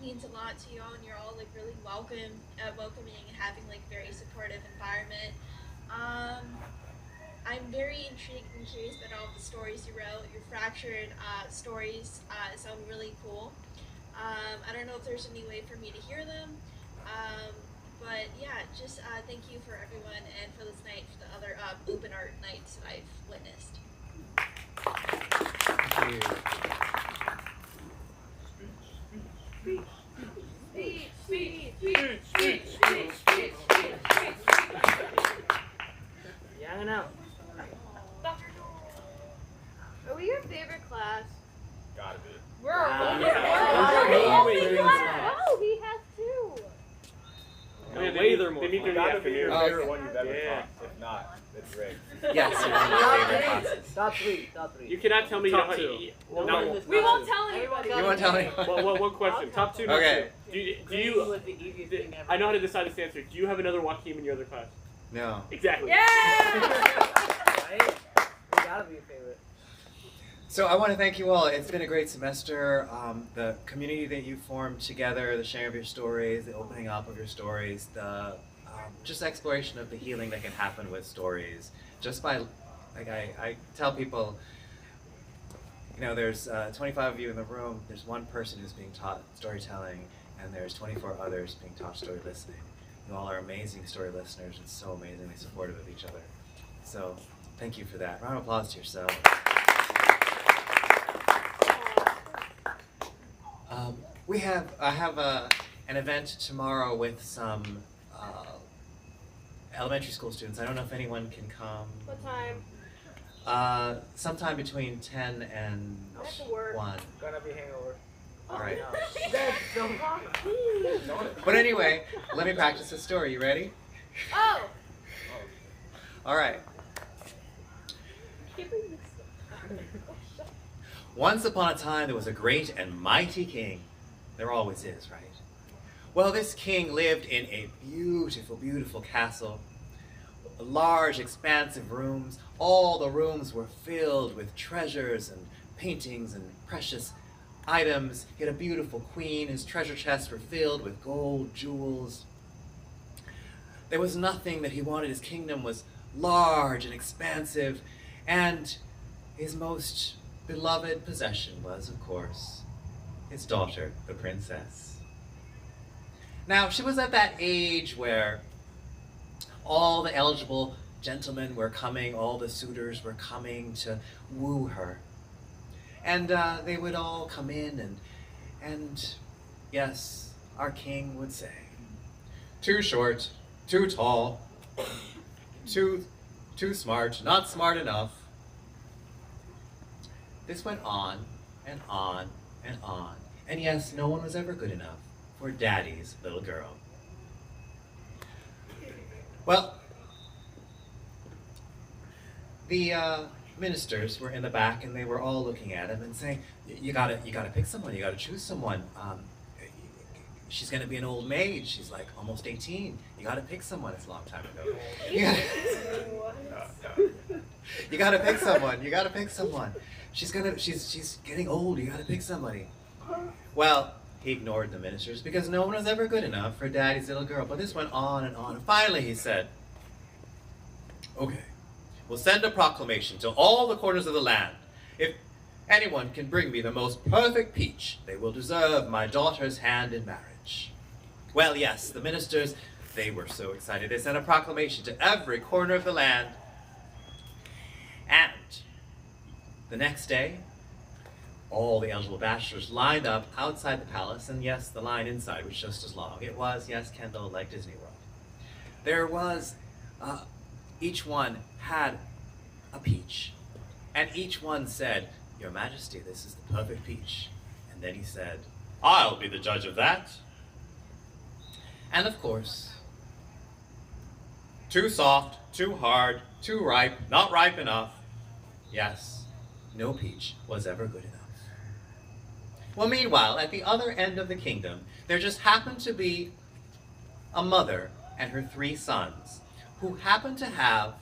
means a lot to you all, and you're all really welcoming and having very supportive environment. I'm very intrigued and curious about all the stories you wrote. Your fractured stories sound really cool. I don't know if there's any way for me to hear them, but yeah, just thank you for everyone and for this night, for the other open art nights that I've witnessed. Thank you. Young and out. Are we your favorite class? Gotta be. We're Oh, he has two. They meet their Gotta be your afternoon. favorite one you've ever Yeah. taught. If not, it's great. Yes, you're one of my favorite classes. Top three. You cannot tell me Top you two. don't. No. We won't tell anybody. You won't tell anyone? One question. Top two. Okay. Do you? I know how to decide this answer. Do you have another Joaquin in your other class? No. Exactly. Right? You gotta be a favorite. So I want to thank you all. It's been a great semester. The community that you formed together, the sharing of your stories, the opening up of your stories, the just exploration of the healing that can happen with stories. Just by, I tell people, there's 25 of you in the room. There's one person who's being taught storytelling, and there's 24 others being taught story listening. You all are amazing story listeners and so amazingly supportive of each other. So thank you for that. Round of applause to yourselves. I have an event tomorrow with some elementary school students. I don't know if anyone can come. What time? Sometime between 10 and I have to work. 1. Gonna be hangover. All right. That's so But anyway, let me practice this story. You ready? Oh! All right. Once upon a time, there was a great and mighty king. There always is, right? Well, this king lived in a beautiful, beautiful castle. Large, expansive rooms. All the rooms were filled with treasures and paintings and precious items. He had a beautiful queen. His treasure chests were filled with gold, jewels. There was nothing that he wanted. His kingdom was large and expansive, and his most beloved possession was, of course, his daughter, the princess. Now, she was at that age where all the eligible gentlemen were coming, all the suitors were coming to woo her. And they would all come in, and yes, our king would say, too short, too tall, too smart, not smart enough. This went on and on and on. And yes, no one was ever good enough for Daddy's little girl. Well, the ministers were in the back, and they were all looking at him and saying, you gotta pick someone, you gotta choose someone. She's gonna be an old maid, she's like almost 18. You gotta pick someone. It's a long time ago. You gotta pick someone, you gotta pick someone. She's getting old, you gotta pick somebody. Well, he ignored the ministers because no one was ever good enough for Daddy's little girl. But this went on, and finally he said, okay, will send a proclamation to all the corners of the land. If anyone can bring me the most perfect peach, they will deserve my daughter's hand in marriage. Well, yes, the ministers, they were so excited. They sent a proclamation to every corner of the land. And the next day, all the eligible bachelors lined up outside the palace, and yes, the line inside was just as long. It was, yes, Kendall, like Disney World. There was, each one had a peach, and each one said, "Your Majesty, this is the perfect peach." And then he said, "I'll be the judge of that." And of course, too soft, too hard, too ripe, not ripe enough. Yes, no peach was ever good enough. Well, meanwhile, at the other end of the kingdom, there just happened to be a mother and her 3 sons who happened to have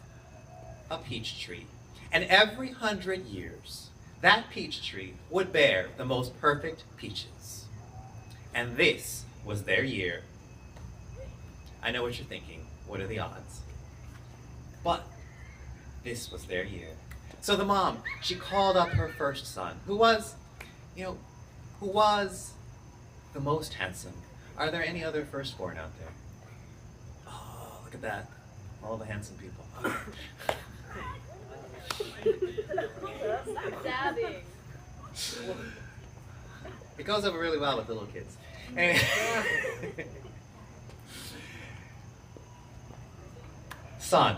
a peach tree. And every 100 years, that peach tree would bear the most perfect peaches. And this was their year. I know what you're thinking. What are the odds? But this was their year. So the mom, she called up her first son, who was the most handsome. Are there any other firstborn out there? Oh, look at that. All the handsome people. Dabbing. It goes over really well with little kids. Anyway. Son,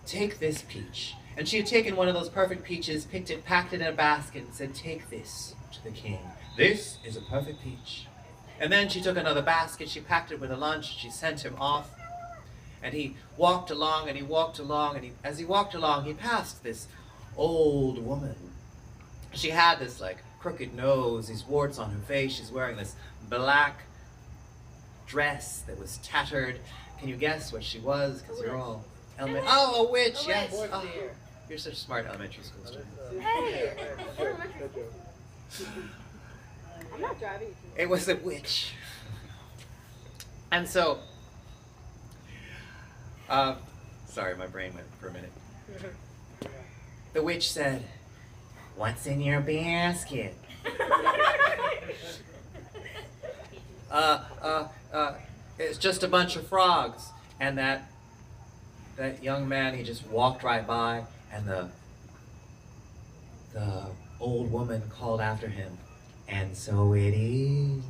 take this peach. And she had taken one of those perfect peaches, picked it, packed it in a basket, and said, "Take this to the king. This is a perfect peach." And then she took another basket, she packed it with a lunch, she sent him off. And he walked along, and he walked along, and as he walked along, he passed this old woman. She had this, crooked nose, these warts on her face. She's wearing this black dress that was tattered. Can you guess what she was? Because you're all elementary. Oh, a witch, yes. Oh, you're such smart elementary school students. Hey! I'm not driving. It was a witch. And so, sorry, my brain went for a minute. The witch said, "What's in your basket?" It's just a bunch of frogs. And that young man, he just walked right by, and the old woman called after him, "And so it is."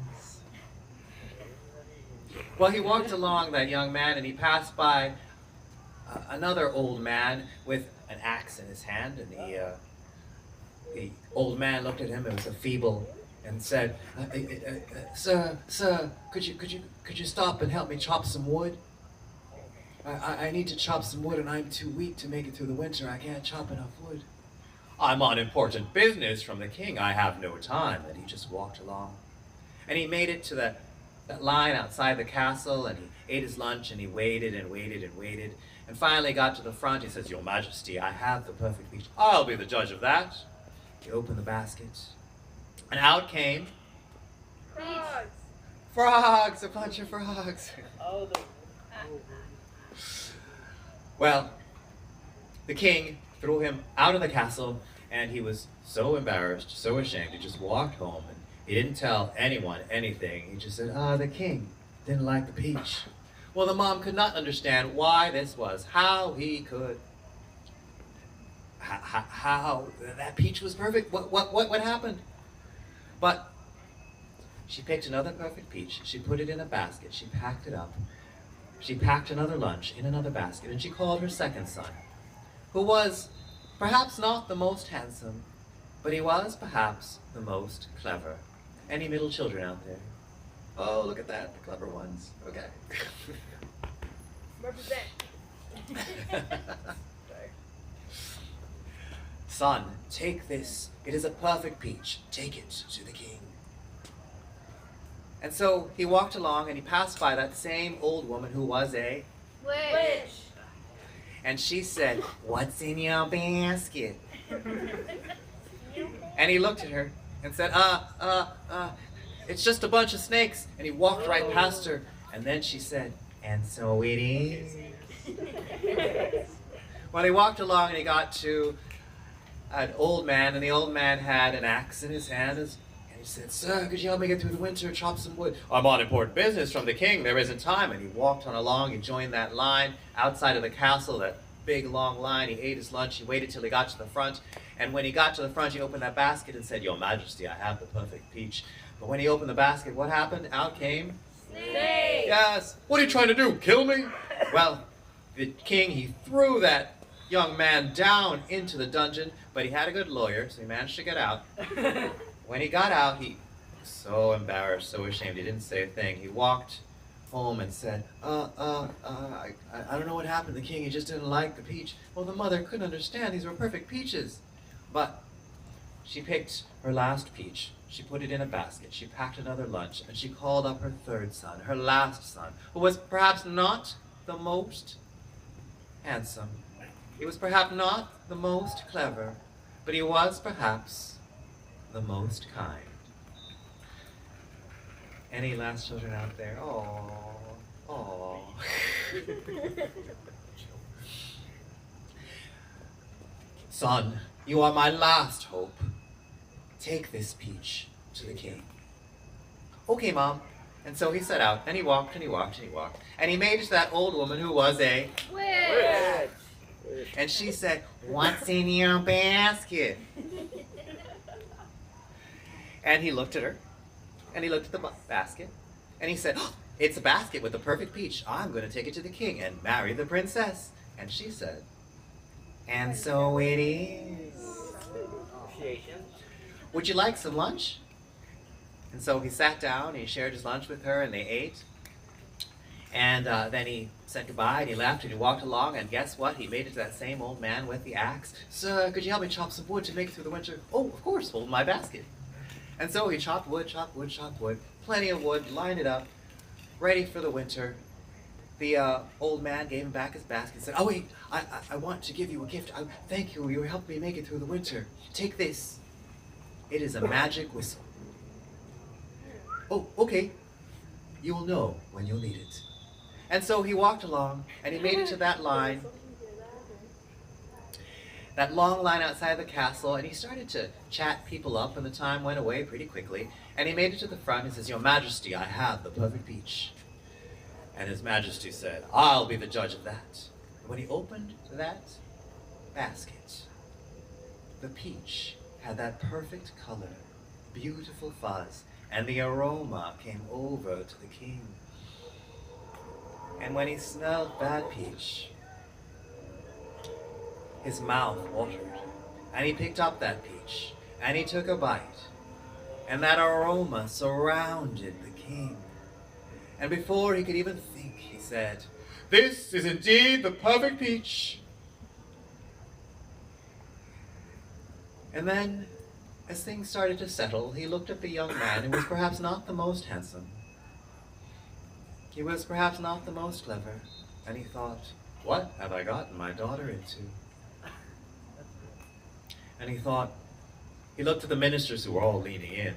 Well, he walked along, that young man, and he passed by another old man with an axe in his hand, and the old man looked at him, it was a feeble, and said, Sir, could you stop and help me chop some wood? I need to chop some wood, and I'm too weak to make it through the winter. I can't chop enough wood." "I'm on important business from the king. I have no time." And he just walked along. And he made it to that line outside the castle, and he ate his lunch, and he waited and waited and waited. And finally got to the front. He says, "Your Majesty, I have the perfect peach. I'll be the judge of that." He opened the basket, and out came Frogs. frogs, a bunch of frogs. Well, the king threw him out of the castle, and he was so embarrassed, so ashamed, he just walked home, and he didn't tell anyone anything. He just said, "The king didn't like the peach." Well, the mom could not understand why this was, how he could, how that peach was perfect. What happened? But she picked another perfect peach, she put it in a basket, she packed it up. She packed another lunch in another basket, and she called her second son, who was perhaps not the most handsome, but he was perhaps the most clever. Any middle children out there? Oh, look at that, the clever ones. Okay. Represent. "Son, take this. It is a perfect peach. Take it to the king." And so he walked along, and he passed by that same old woman who was a Witch. and she said, "What's in your basket?" And he looked at her and said, it's just a bunch of snakes." And he walked right past her, and then she said, "And so it is." Well, he walked along and he got to an old man, and the old man had an axe in his hand. And he said, "Sir, could you help me get through the winter and chop some wood?" "I'm on important business from the king. There isn't time." And he walked on along. He joined that line outside of the castle, that big long line. He ate his lunch. He waited till he got to the front. And when he got to the front, he opened that basket and said, "Your Majesty, I have the perfect peach." But when he opened the basket, what happened? Out came Snake. Yes. "What are you trying to do? Kill me?" Well, the king, he threw that young man down into the dungeon, but he had a good lawyer, so he managed to get out. When he got out, he was so embarrassed, so ashamed, he didn't say a thing. He walked home and said, I don't know what happened to the king, he just didn't like the peach. Well, the mother couldn't understand, these were perfect peaches. But she picked her last peach, she put it in a basket, she packed another lunch, and she called up her third son, her last son, who was perhaps not the most handsome. He was perhaps not the most clever, but he was perhaps the most kind. Any last children out there? Oh. "Son, you are my last hope. Take this peach to the king." "Okay, Mom." And so he set out, and he walked, and he walked, and he walked. And he made it to that old woman who was a witch. And she said, "What's in your basket?" And he looked at her, and he looked at the basket, and he said, "Oh, it's a basket with the perfect peach. I'm going to take it to the king and marry the princess." And she said, "And so it is. Would you like some lunch?" And so he sat down, he shared his lunch with her, and they ate. And then he said goodbye, and he left, and he walked along, and guess what? He made it to that same old man with the axe. "Sir, could you help me chop some wood to make it through the winter?" "Oh, of course, hold my basket." And so he chopped wood, chopped wood, chopped wood, plenty of wood, lined it up, ready for the winter. The old man gave him back his basket and said, "Oh wait, I want to give you a gift. Thank you, you helped me make it through the winter. Take this. It is a magic whistle." "Oh, okay. You will know when you'll need it." And so he walked along, and he made it to that line, that long line outside the castle, and he started to chat people up, and the time went away pretty quickly. And he made it to the front and says, "Your Majesty, I have the perfect peach." And His Majesty said, "I'll be the judge of that." And when he opened that basket, the peach had that perfect color, beautiful fuzz, and the aroma came over to the king. And when he smelled that peach, his mouth watered, and he picked up that peach, and he took a bite, and that aroma surrounded the king. And before he could even think, he said, "This is indeed the perfect peach." And then, as things started to settle, he looked at the young man who was perhaps not the most handsome. He was perhaps not the most clever, and he thought, "What have I gotten my daughter into?" And he looked at the ministers who were all leaning in.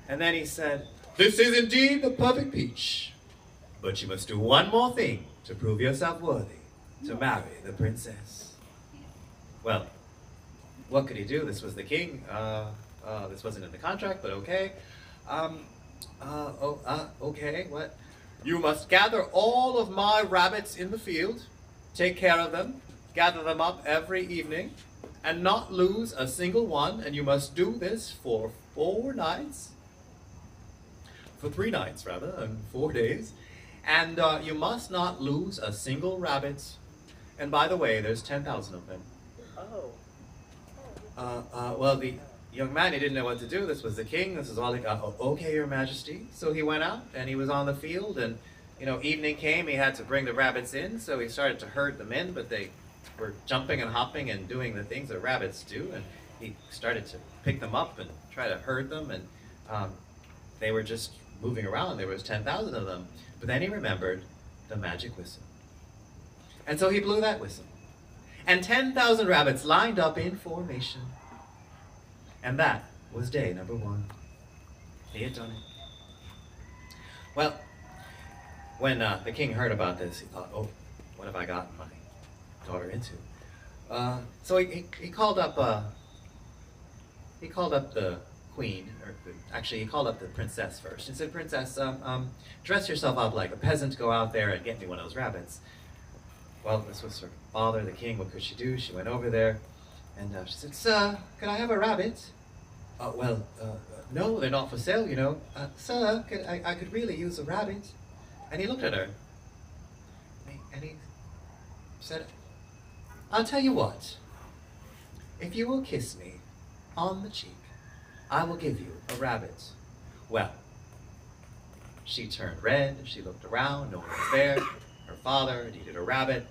And then he said, "This is indeed the perfect peach, but you must do one more thing to prove yourself worthy to marry the princess." Well, what could he do? This was the king. This wasn't in the contract, but okay. Okay, what? "You must gather all of my rabbits in the field, take care of them, gather them up every evening, and not lose a single one, and you must do this for 4 nights. For 3 nights, rather, and 4 days. And you must not lose a single rabbit. And by the way, there's 10,000 of them." Well, the young man, he didn't know what to do. This was the king. This is all he got. "Oh, okay, Your Majesty." So he went out, and he was on the field, and, evening came. He had to bring the rabbits in, so he started to herd them in, but they were jumping and hopping and doing the things that rabbits do, and he started to pick them up and try to herd them, and they were just moving around. There was 10,000 of them. But then he remembered the magic whistle. And so he blew that whistle. And 10,000 rabbits lined up in formation. And that was day number 1. He had done it. Well, when the king heard about this, he thought, "Oh, what have I gotten daughter into. So he called up the queen, or actually he called up the princess first. He said, "Princess, dress yourself up like a peasant, go out there and get me one of those rabbits." Well, this was her father, the king. What could she do? She went over there, and she said, "Sir, can I have a rabbit?" No, they're not for sale, you know. Sir, I could really use a rabbit." And he looked at her, and he said, "I'll tell you what. If you will kiss me on the cheek, I will give you a rabbit." Well, she turned red, she looked around, no one was there. Her father needed a rabbit.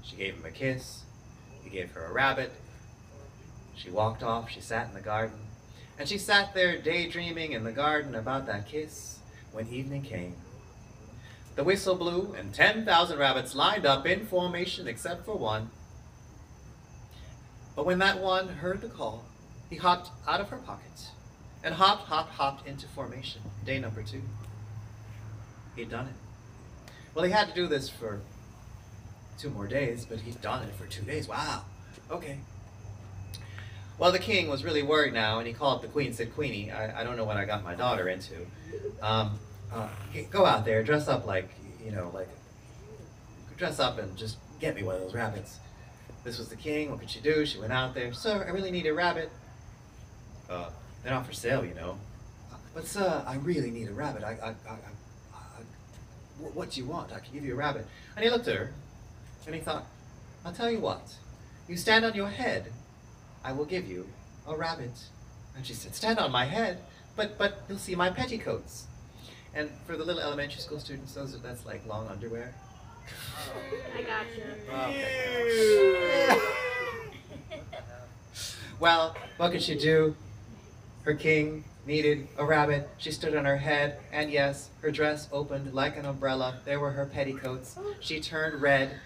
She gave him a kiss. He gave her a rabbit. She walked off, she sat in the garden. And she sat there daydreaming in the garden about that kiss when evening came. The whistle blew and 10,000 rabbits lined up in formation except for one. But when that one heard the call, he hopped out of her pocket and hopped into formation. Day number 2. He'd done it. Well, he had to do this for 2 more days, but he'd done it for 2 days. Wow. Okay. Well, the king was really worried now, and he called the queen, said, "Queenie, I don't know what I got my daughter into. Go out there, dress up like, dress up and just get me one of those rabbits." This was the king. What could she do? She went out there. "Sir, I really need a rabbit." "They're not for sale, you know." "But sir, I really need a rabbit. What do you want? I can give you a rabbit." And he looked at her, and he thought, "I'll tell you what. You stand on your head, I will give you a rabbit." And she said, "Stand on my head? But you'll see my petticoats." And for the little elementary school students, that's like long underwear. I got you. Okay. Well, what could she do? Her king needed a rabbit. She stood on her head, and yes, her dress opened like an umbrella. There were her petticoats. She turned red.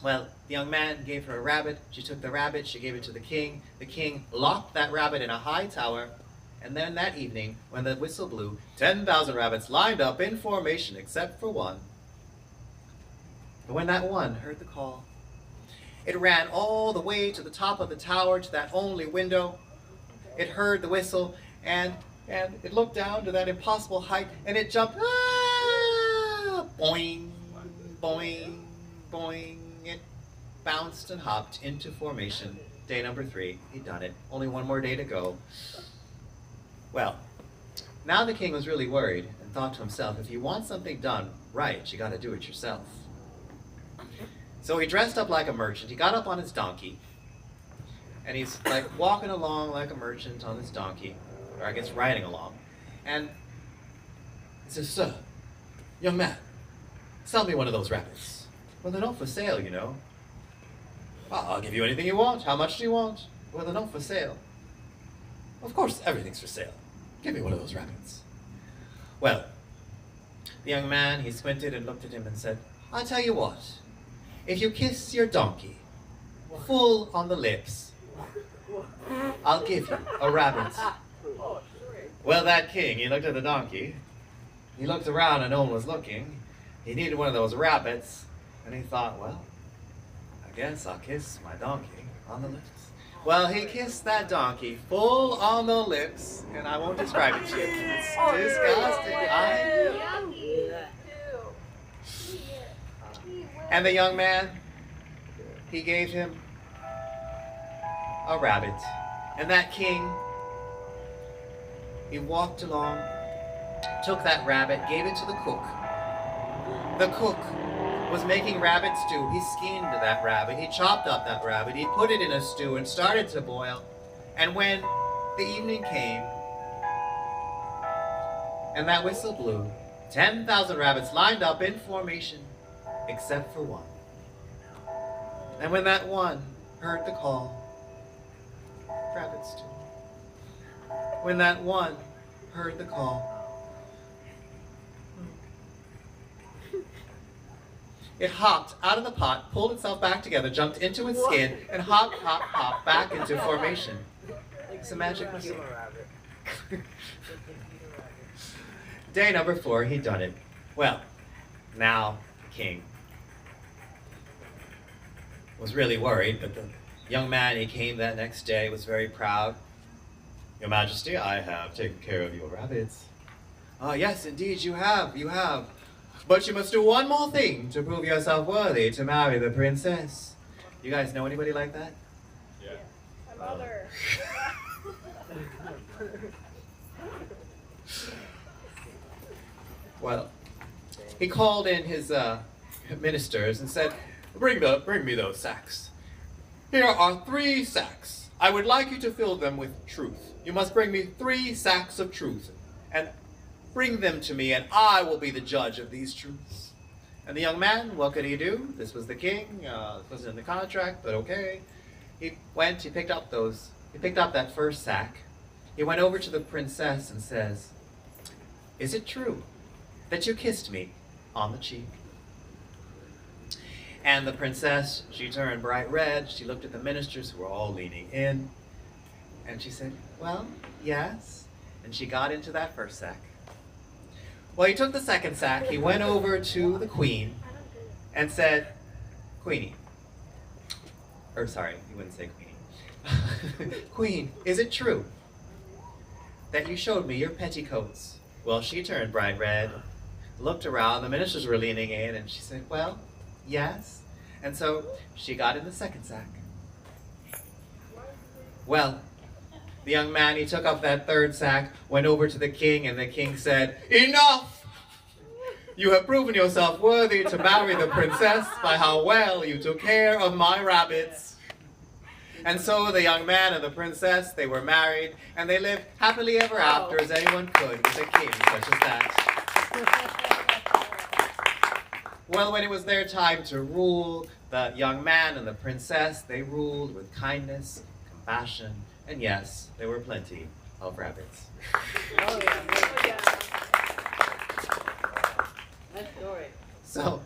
Well, the young man gave her a rabbit. She took the rabbit, she gave it to the king. The king locked that rabbit in a high tower. And then that evening, when the whistle blew, 10,000 rabbits lined up in formation except for one. But when that one heard the call, it ran all the way to the top of the tower, to that only window. It heard the whistle, and it looked down to that impossible height, and it jumped. Ah! Boing, boing, boing. It bounced and hopped into formation. Day number 3, he'd done it. Only 1 more day to go. Well, now the king was really worried and thought to himself, if you want something done right, you got to do it yourself. So he dressed up like a merchant. He got up on his donkey, and he's like walking along like a merchant on his donkey, or I guess riding along. And he says, "Sir, young man, sell me one of those rabbits." "Well, they're not for sale, you know." "I'll give you anything you want. How much do you want?" "Well, they're not for sale." "Of course, everything's for sale. Give me one of those rabbits." Well, the young man, he squinted and looked at him and said, "I'll tell you what. If you kiss your donkey full on the lips, I'll give you a rabbit." Well, that king, he looked at the donkey. He looked around and no one was looking. He needed one of those rabbits. And he thought, well, I guess I'll kiss my donkey on the lips. Well, he kissed that donkey full on the lips, and I won't describe it to you. It's disgusting. And the young man, he gave him a rabbit. And that king, he walked along, took that rabbit, gave it to the cook. The cook was making rabbit stew. He skinned that rabbit. He chopped up that rabbit. He put it in a stew and started to boil. And when the evening came and that whistle blew, 10,000 rabbits lined up in formation except for one. And when that one heard the call, rabbit stew. When that one heard the call, it hopped out of the pot, pulled itself back together, jumped into its skin, and hopped, hopped, hopped back into formation. It's a magic whistle. Day number 4, he'd done it. Well, now the king. was really worried, but the young man, he came that next day, was very proud. Your Majesty, I have taken care of your rabbits. Ah, yes, indeed, you have, you have. But you must do one more thing to prove yourself worthy to marry the princess. You guys know anybody like that? Yeah. My mother. Well, he called in his ministers and said, bring me those sacks. Here are 3 sacks. I would like you to fill them with truth. You must bring me 3 sacks of truth, and bring them to me, and I will be the judge of these truths. And the young man, what could he do? This was the king. It wasn't in the contract, but okay. He went. He picked up that first sack. He went over to the princess and says, "Is it true that you kissed me on the cheek?" And the princess, she turned bright red. She looked at the ministers who were all leaning in. And she said, "Well, yes." And she got into that first sack. Well, he took the second sack. He went over to the queen and said, "Queenie." Or sorry, he wouldn't say Queenie. "Queen, is it true that you showed me your petticoats?" Well, she turned bright red, looked around. The ministers were leaning in, and she said, "Well, yes." And so she got in the second sack. Well, the young man, he took up that third sack, went over to the king, and the king said, "Enough! You have proven yourself worthy to marry the princess by how well you took care of my rabbits." And so the young man and the princess, they were married, and they lived happily ever after as anyone could with a king such as that. Well, when it was their time to rule, the young man and the princess, they ruled with kindness, compassion, and yes, there were plenty of rabbits. Oh, yeah. Nice story. So,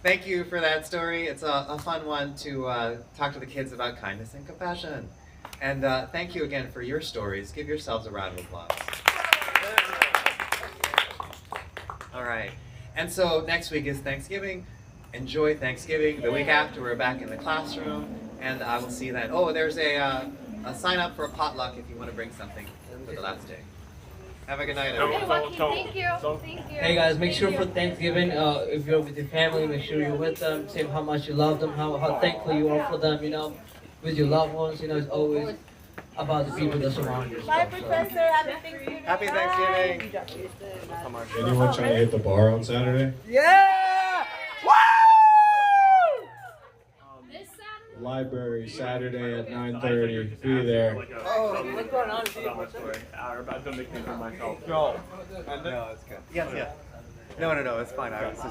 thank you for that story. It's a fun one to talk to the kids about kindness and compassion. And thank you again for your stories. Give yourselves a round of applause. All right. And so next week is Thanksgiving. Enjoy Thanksgiving. The week after, we're back in the classroom. And I will see you then. Oh, there's a sign up for a potluck if you want to bring something for the last day. Have a good night, everyone. Thank you. Thank you. Hey guys, make sure for Thanksgiving, if you're with your family, make sure you're with them. Say how much you love them, how thankful you are for them, you know, with your loved ones. You know, it's always about the people that surround you. Bye, Professor. Happy Thanksgiving. Happy Thanksgiving. Anyone trying to hit the bar on Saturday? Yeah! Woo! This Saturday? Library, Saturday at 9:30. Be there. Oh, what's going on, Steve? I've been making it for myself. No, it's good. Yes, yes. No, it's fine. I was just